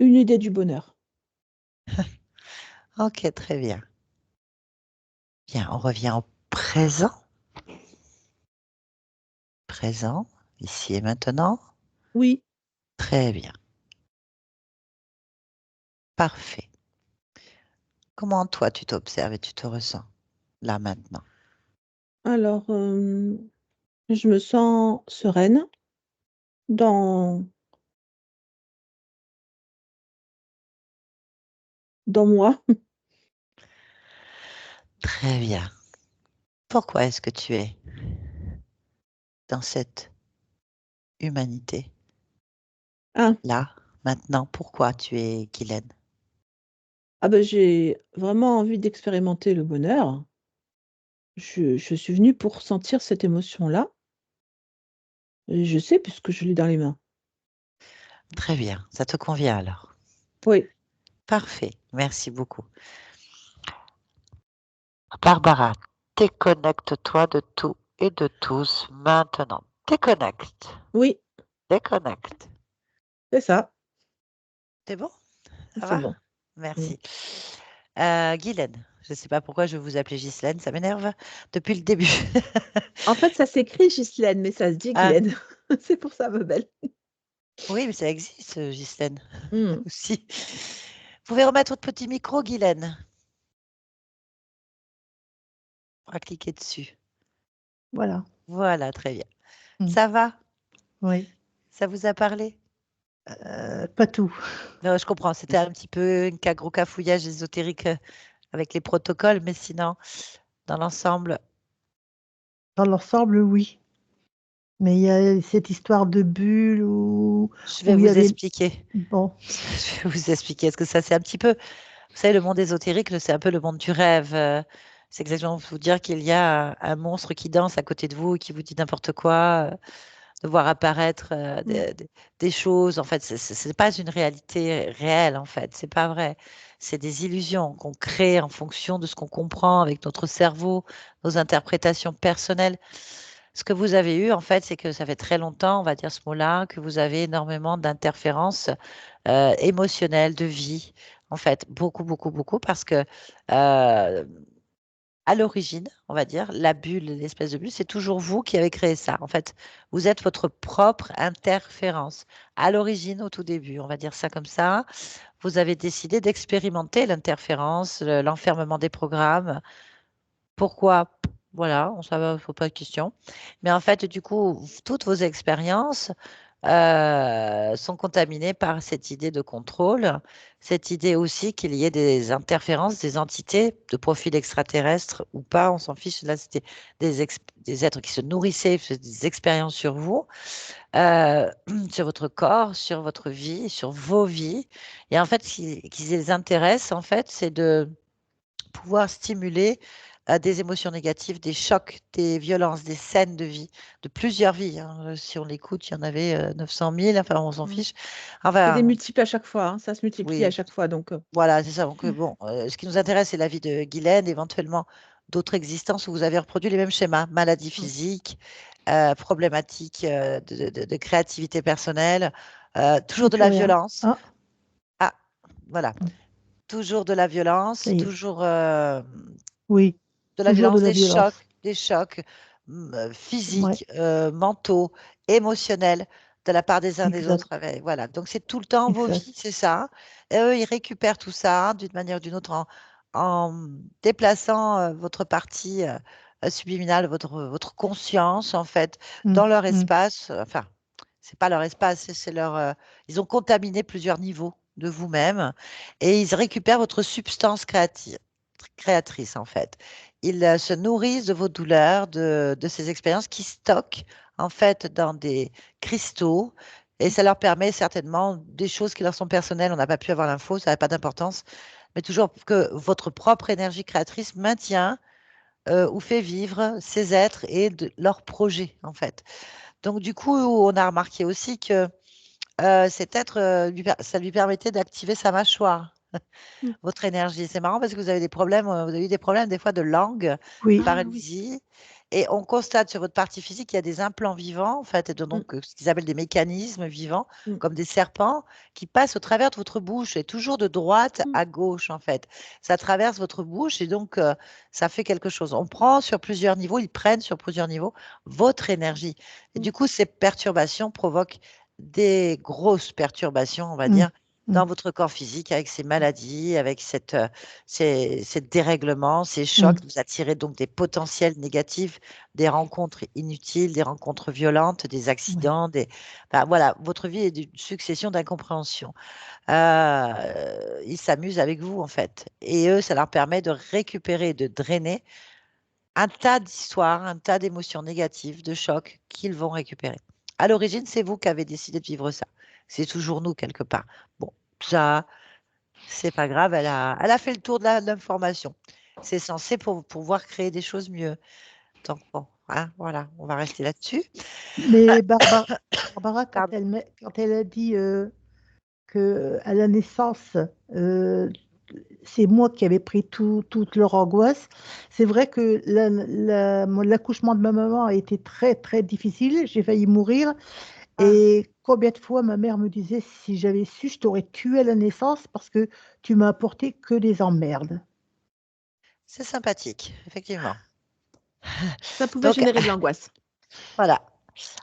Speaker 3: idée du bonheur.
Speaker 1: OK, très bien. Bien, on revient au présent. Présent, ici et maintenant.
Speaker 3: Oui,
Speaker 1: Très bien. Parfait. Comment toi tu t'observes et tu te ressens là maintenant?
Speaker 3: alors, je me sens sereine dans moi.
Speaker 1: Très bien. Pourquoi est-ce que tu es dans cette humanité
Speaker 3: Ah,
Speaker 1: là, maintenant? Pourquoi tu es Guylaine?
Speaker 3: ah ben j'ai vraiment envie d'expérimenter le bonheur. Je suis venue pour sentir cette émotion-là et je sais puisque je l'ai dans les mains.
Speaker 1: Très bien, ça te convient alors.
Speaker 3: Oui,
Speaker 1: Parfait, merci beaucoup. Barbara, déconnecte-toi de tout et de tous maintenant. Déconnecte,
Speaker 3: oui,
Speaker 1: déconnecte.
Speaker 3: c'est ça,
Speaker 1: C'est bon? Ça
Speaker 3: c'est
Speaker 1: va?
Speaker 3: bon. Mmh.
Speaker 1: Merci. Guylaine, je ne sais pas pourquoi je vais vous appeler Ghislaine, ça m'énerve depuis le début.
Speaker 3: En fait, ça s'écrit Ghislaine, mais ça se dit
Speaker 1: Ah,
Speaker 3: Guylaine. C'est pour ça, ma belle.
Speaker 1: oui, mais ça existe, Ghislaine,
Speaker 3: Mmh.
Speaker 1: aussi. Vous pouvez remettre votre petit micro, Guylaine? On va cliquer dessus.
Speaker 2: Voilà.
Speaker 1: Voilà, très bien.
Speaker 2: Mmh.
Speaker 1: Ça va?
Speaker 2: Oui.
Speaker 1: Ça vous a parlé?
Speaker 2: Pas tout.
Speaker 1: Non, je comprends, c'était un petit peu un gros cafouillage ésotérique avec les protocoles, mais sinon, dans l'ensemble,
Speaker 2: Dans l'ensemble, oui. Mais il y a cette histoire de bulle
Speaker 1: je vais
Speaker 2: où il y
Speaker 1: vous
Speaker 2: avait
Speaker 1: expliquer.
Speaker 2: bon,
Speaker 1: Je vais vous expliquer. Est-ce que ça, c'est un petit peu, vous savez, le monde ésotérique, c'est un peu le monde du rêve. C'est exactement vous dire qu'il y a un monstre qui danse à côté de vous et qui vous dit n'importe quoi, de voir apparaître
Speaker 2: mmh,
Speaker 1: des choses. En fait, c'est pas une réalité réelle, en fait. C'est pas vrai. C'est des illusions qu'on crée en fonction de ce qu'on comprend avec notre cerveau, nos interprétations personnelles. Ce que vous avez eu, en fait, c'est que ça fait très longtemps, on va dire ce mot-là, que vous avez énormément d'interférences émotionnelles, de vie. En fait, beaucoup, beaucoup, beaucoup, parce que à l'origine, on va dire, la bulle, l'espèce de bulle, c'est toujours vous qui avez créé ça. En fait, vous êtes votre propre interférence. À l'origine, au tout début, on va dire ça comme ça, vous avez décidé d'expérimenter l'interférence, l'enfermement des programmes. Pourquoi? Voilà, on ne faut pas de question. Mais en fait, du coup, toutes vos expériences sont contaminées par cette idée de contrôle, cette idée aussi qu'il y ait des interférences, des entités de profil extraterrestre ou pas, on s'en fiche. Là, c'était des êtres qui se nourrissaient, faisaient des expériences sur vous, euh, sur votre corps, sur votre vie, sur vos vies. Et en fait, ce qui les intéresse, en fait, c'est de pouvoir stimuler des émotions négatives, des chocs, des violences, des scènes de vie, de plusieurs vies, hein. Si on l'écoute, il y en avait 900 000, enfin on s'en fiche.
Speaker 3: C'est des
Speaker 1: Enfin,
Speaker 3: multiples à chaque fois, hein, ça se multiplie à
Speaker 1: oui,
Speaker 3: chaque fois. Donc,
Speaker 1: voilà, c'est ça. Donc, bon, ce qui nous intéresse, c'est la vie de Guylaine, éventuellement d'autres existences où vous avez reproduit les mêmes schémas, maladies physiques, problématiques de créativité personnelle, toujours de
Speaker 2: Plus
Speaker 1: la
Speaker 2: rien.
Speaker 1: violence.
Speaker 2: Ah,
Speaker 1: Ah, voilà. Toujours de la violence,
Speaker 2: ça y est.
Speaker 1: toujours
Speaker 2: Oui,
Speaker 1: de la
Speaker 2: toujours de
Speaker 1: violence,
Speaker 2: la violence.
Speaker 1: des chocs
Speaker 2: Ouais,
Speaker 1: physiques, mentaux, émotionnels de la part des uns des
Speaker 2: exact,
Speaker 1: autres. Voilà. Donc, c'est tout le temps vos
Speaker 2: exact.
Speaker 1: vies, c'est ça. Et eux, ils récupèrent tout ça d'une manière ou d'une autre en déplaçant votre partie subliminale, votre conscience, en fait,
Speaker 2: Mm,
Speaker 1: dans leur
Speaker 2: mm.
Speaker 1: espace. Enfin, c'est pas leur espace, c'est leur. Ils ont contaminé plusieurs niveaux de vous-même et ils récupèrent votre substance créatrice, en fait. Ils se nourrissent de vos douleurs, de ces expériences qui stockent, en fait, dans des cristaux. Et ça leur permet certainement des choses qui leur sont personnelles. On n'a pas pu avoir l'info, ça n'a pas d'importance. Mais toujours que votre propre énergie créatrice maintient ou fait vivre ces êtres et leurs projets, en fait. Donc, du coup, on a remarqué aussi que cet être, ça lui permettait d'activer sa mâchoire,
Speaker 3: Mm.
Speaker 1: votre énergie. C'est marrant parce que vous avez des problèmes, vous avez eu des problèmes des fois de langue,
Speaker 2: Oui,
Speaker 3: Ah oui.
Speaker 1: paralysie. Et on constate sur votre partie physique qu'il y a des implants vivants, en fait, et
Speaker 3: Mm,
Speaker 1: donc ce qu'ils appellent des mécanismes vivants,
Speaker 3: mm,
Speaker 1: comme des serpents, qui passent au travers de votre bouche, et toujours de droite
Speaker 3: mm,
Speaker 1: à gauche, en fait. Ça traverse votre bouche, et donc ça fait quelque chose. On prend sur plusieurs niveaux, ils prennent sur plusieurs niveaux votre énergie. Et
Speaker 3: mm,
Speaker 1: du coup, ces perturbations provoquent des grosses perturbations, on va
Speaker 2: mm,
Speaker 1: dire,
Speaker 2: mm,
Speaker 1: dans votre corps physique, avec ces maladies, avec ces dérèglements, ces chocs.
Speaker 2: mm.
Speaker 1: Vous attirez donc des potentiels négatifs, des rencontres inutiles, des rencontres violentes, des
Speaker 2: Ouais.
Speaker 1: accidents, enfin, voilà, votre vie est une succession d'incompréhensions. Ils s'amusent avec vous, en fait. Et eux, ça leur permet de récupérer, de drainer un tas d'histoires, un tas d'émotions négatives, de chocs qu'ils vont récupérer. À l'origine, c'est vous qui avez décidé de vivre ça. C'est toujours nous, quelque part. Bon, ça, c'est pas grave, elle a fait le tour de l'information. C'est censé pour pouvoir créer des choses mieux. Donc bon, hein, voilà, on va rester là-dessus.
Speaker 2: Mais Barbara,
Speaker 1: Pardon.
Speaker 2: quand elle a dit que à la naissance, euh, c'est moi qui avais pris toute leur angoisse, c'est vrai que l'accouchement de ma maman a été très, très difficile. J'ai failli mourir.
Speaker 1: Ah,
Speaker 2: Et combien de fois ma mère me disait, si j'avais su, je t'aurais tué à la naissance parce que tu m'as apporté que des emmerdes.
Speaker 1: c'est sympathique, effectivement.
Speaker 3: Ça pouvait
Speaker 1: Donc
Speaker 3: générer de l'angoisse.
Speaker 1: voilà.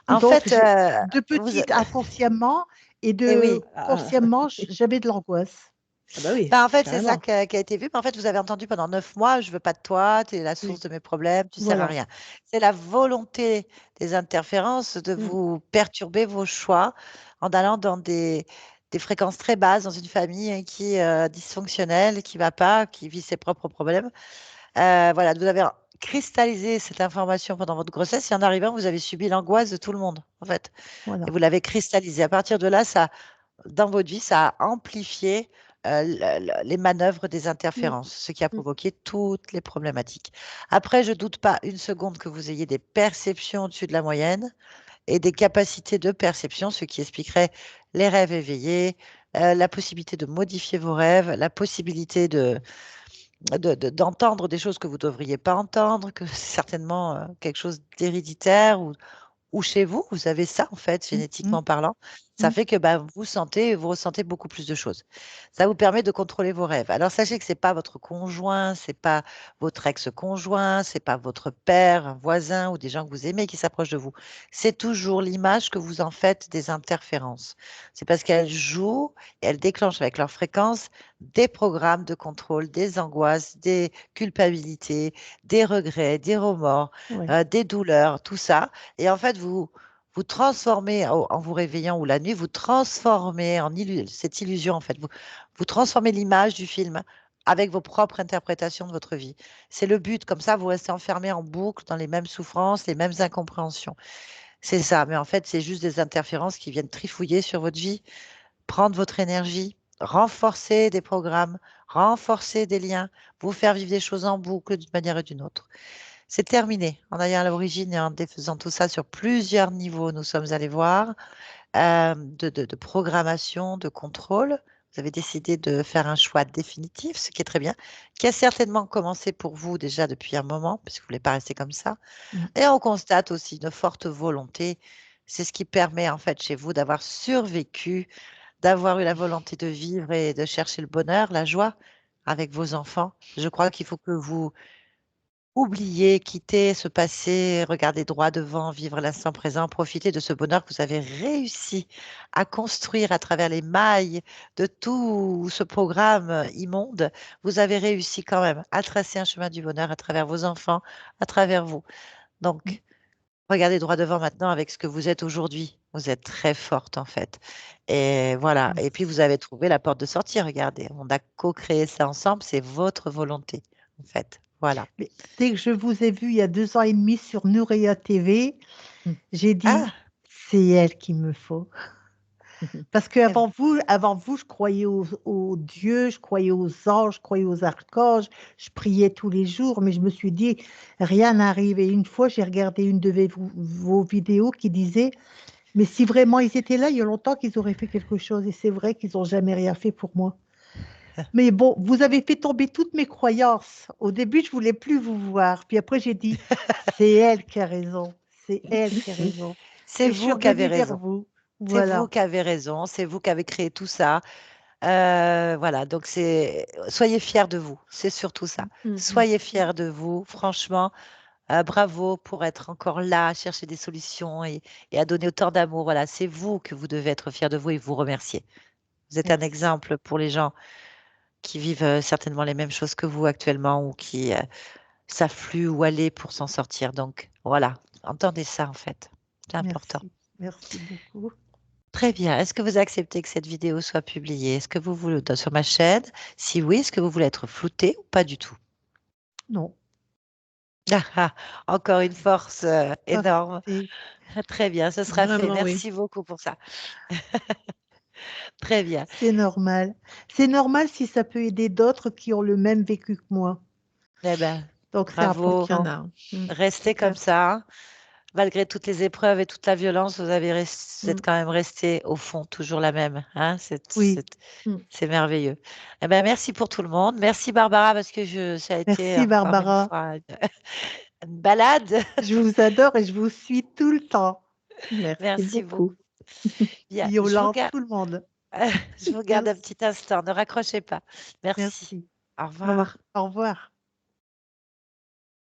Speaker 1: En
Speaker 2: Donc,
Speaker 1: fait,
Speaker 2: de
Speaker 1: vous,
Speaker 2: petite inconsciemment et
Speaker 1: et
Speaker 2: de
Speaker 1: oui.
Speaker 2: consciemment, j'avais de l'angoisse.
Speaker 3: Ah bah oui,
Speaker 1: Ben, en fait, c'est ça
Speaker 3: carrément.
Speaker 1: qui a été vu. Mais en fait, vous avez entendu pendant 9 mois, je veux pas de toi, tu es la source
Speaker 2: Oui,
Speaker 1: de mes problèmes, tu sers à
Speaker 2: voilà.
Speaker 1: rien. C'est la volonté des interférences de
Speaker 3: Mm,
Speaker 1: vous perturber vos choix en allant dans des fréquences très basses dans une famille qui est dysfonctionnelle, qui va pas, qui vit ses propres problèmes. Voilà, vous avez cristallisé cette information pendant votre grossesse et en arrivant, vous avez subi l'angoisse de tout le monde, en fait. Et
Speaker 2: Voilà.
Speaker 1: vous l'avez cristallisé. À partir de là, ça, dans votre vie, ça a amplifié les manœuvres des
Speaker 3: mm,
Speaker 1: interférences, ce qui a
Speaker 3: mm.
Speaker 1: provoqué toutes les problématiques. Après, je ne doute pas une seconde que vous ayez des perceptions au-dessus de la moyenne et des capacités de perception, ce qui expliquerait les rêves éveillés, la possibilité de modifier vos rêves, la possibilité d'entendre des choses que vous ne devriez pas entendre, que c'est certainement quelque chose d'héréditaire ou chez vous, vous avez ça en fait,
Speaker 2: Mm, mm,
Speaker 1: génétiquement parlant. Ça
Speaker 2: mm.
Speaker 1: fait que bah, vous ressentez beaucoup plus de choses. Ça vous permet de contrôler vos rêves. Alors sachez que c'est pas votre conjoint, c'est pas votre ex-conjoint, c'est pas votre père, un voisin ou des gens que vous aimez qui s'approchent de vous. C'est toujours l'image que vous en faites des interférences. C'est parce qu'elles jouent et elles déclenchent avec leur fréquence des programmes de contrôle, des angoisses, des culpabilités, des regrets, des remords,
Speaker 2: Ouais.
Speaker 1: des douleurs, tout ça. Et en fait, vous transformez, en vous réveillant ou la nuit, vous transformez cette illusion, en fait. Vous transformez l'image du film avec vos propres interprétations de votre vie. C'est le but. Comme ça, vous restez enfermé en boucle dans les mêmes souffrances, les mêmes incompréhensions. C'est ça. Mais en fait, c'est juste des interférences qui viennent trifouiller sur votre vie, prendre votre énergie renforcer des programmes, renforcer des liens, vous faire vivre des choses en boucle d'une manière ou d'une autre. C'est terminé. En ayant à l'origine et en défaisant tout ça sur plusieurs niveaux, nous sommes allés voir de programmation, de contrôle. Vous avez décidé de faire un choix définitif, ce qui est très bien, qui a certainement commencé pour vous déjà depuis un moment, puisque vous ne voulez pas rester comme ça.
Speaker 2: Mm.
Speaker 1: Et on constate aussi une forte volonté. C'est ce qui permet en fait chez vous d'avoir survécu, d'avoir eu la volonté de vivre et de chercher le bonheur, la joie avec vos enfants. Je crois qu'il faut que vous oubliez, quittez ce passé, regardez droit devant, vivre l'instant présent, profitez de ce bonheur que vous avez réussi à construire à travers les mailles de tout ce programme immonde. Vous avez réussi quand même à tracer un chemin du bonheur à travers vos enfants, à travers vous.
Speaker 2: Mm.
Speaker 1: Donc, regardez droit devant maintenant avec ce que vous êtes aujourd'hui. Vous êtes très forte en fait. Et voilà. Et puis vous avez trouvé la porte de sortie. Regardez, on a co-créé ça ensemble. C'est votre volonté en fait. Voilà.
Speaker 2: Mais dès que je vous ai vu il y a 2 ans et demi sur Nouria TV, j'ai dit,
Speaker 1: Ah,
Speaker 2: c'est elle qu'il me faut. Parce
Speaker 1: eh ben,
Speaker 2: avant vous, je croyais aux dieux, je croyais aux anges, je croyais aux archanges, je priais tous les jours, mais je me suis dit, rien n'arrive. Et une fois, j'ai regardé une de vos vidéos qui disait, mais si vraiment ils étaient là, il y a longtemps qu'ils auraient fait quelque chose. Et c'est vrai qu'ils n'ont jamais rien fait pour moi. Mais bon, vous avez fait tomber toutes mes croyances. Au début, je voulais plus vous voir. Puis après, j'ai dit, c'est elle qui a raison. C'est elle qui a raison.
Speaker 1: c'est
Speaker 2: Et je suis
Speaker 1: vous qui avez
Speaker 2: revenue vers
Speaker 1: raison.
Speaker 2: vous.
Speaker 1: C'est vous
Speaker 2: Voilà.
Speaker 1: qui avez raison. C'est vous qui avez créé tout ça. Voilà. Donc soyez fiers de vous. C'est surtout ça. Soyez fiers de vous. Franchement. Bravo pour être encore là, à chercher des solutions et à donner autant d'amour. Voilà, c'est vous que vous devez être fiers de vous et vous remercier. Vous êtes un
Speaker 2: Merci.
Speaker 1: exemple pour les gens qui vivent certainement les mêmes choses que vous actuellement ou qui savent plus où aller pour s'en sortir. Donc voilà, entendez ça en fait. C'est important.
Speaker 2: Merci. Merci beaucoup.
Speaker 1: Très bien. Est-ce que vous acceptez que cette vidéo soit publiée? Est-ce que vous voulez sur ma chaîne? Si oui, est-ce que vous voulez être flouté ou pas du tout?
Speaker 2: Non,
Speaker 1: Ah, ah, encore une force énorme.
Speaker 2: parfait.
Speaker 1: Très bien, ce sera fait.
Speaker 3: Vraiment, oui.
Speaker 1: Merci beaucoup pour ça. Très bien.
Speaker 2: C'est normal. C'est normal si ça peut aider d'autres qui ont le même vécu que moi.
Speaker 1: Eh ben,
Speaker 2: Donc, c'est
Speaker 1: bravo.
Speaker 3: Qu'il y en
Speaker 2: important.
Speaker 3: a.
Speaker 1: Restez comme
Speaker 2: Super.
Speaker 1: ça, hein. Malgré toutes les épreuves et toute la violence, vous êtes
Speaker 2: Mm.
Speaker 1: quand même resté au fond, toujours la même, hein.
Speaker 2: Oui.
Speaker 1: C'est merveilleux. Eh ben, merci pour tout le monde. Merci Barbara parce que ça a été
Speaker 2: Merci,
Speaker 1: encore une
Speaker 2: Barbara.
Speaker 1: fois une balade.
Speaker 2: Je vous adore et je vous suis tout le temps.
Speaker 3: Merci
Speaker 1: Merci
Speaker 3: beaucoup.
Speaker 1: beaucoup. Bien,
Speaker 2: Yolande, tout le monde.
Speaker 1: je vous garde un
Speaker 2: Merci.
Speaker 1: petit instant. Ne raccrochez pas. Merci.
Speaker 2: Merci.
Speaker 1: Au
Speaker 3: Au revoir.
Speaker 1: revoir.
Speaker 2: Au revoir.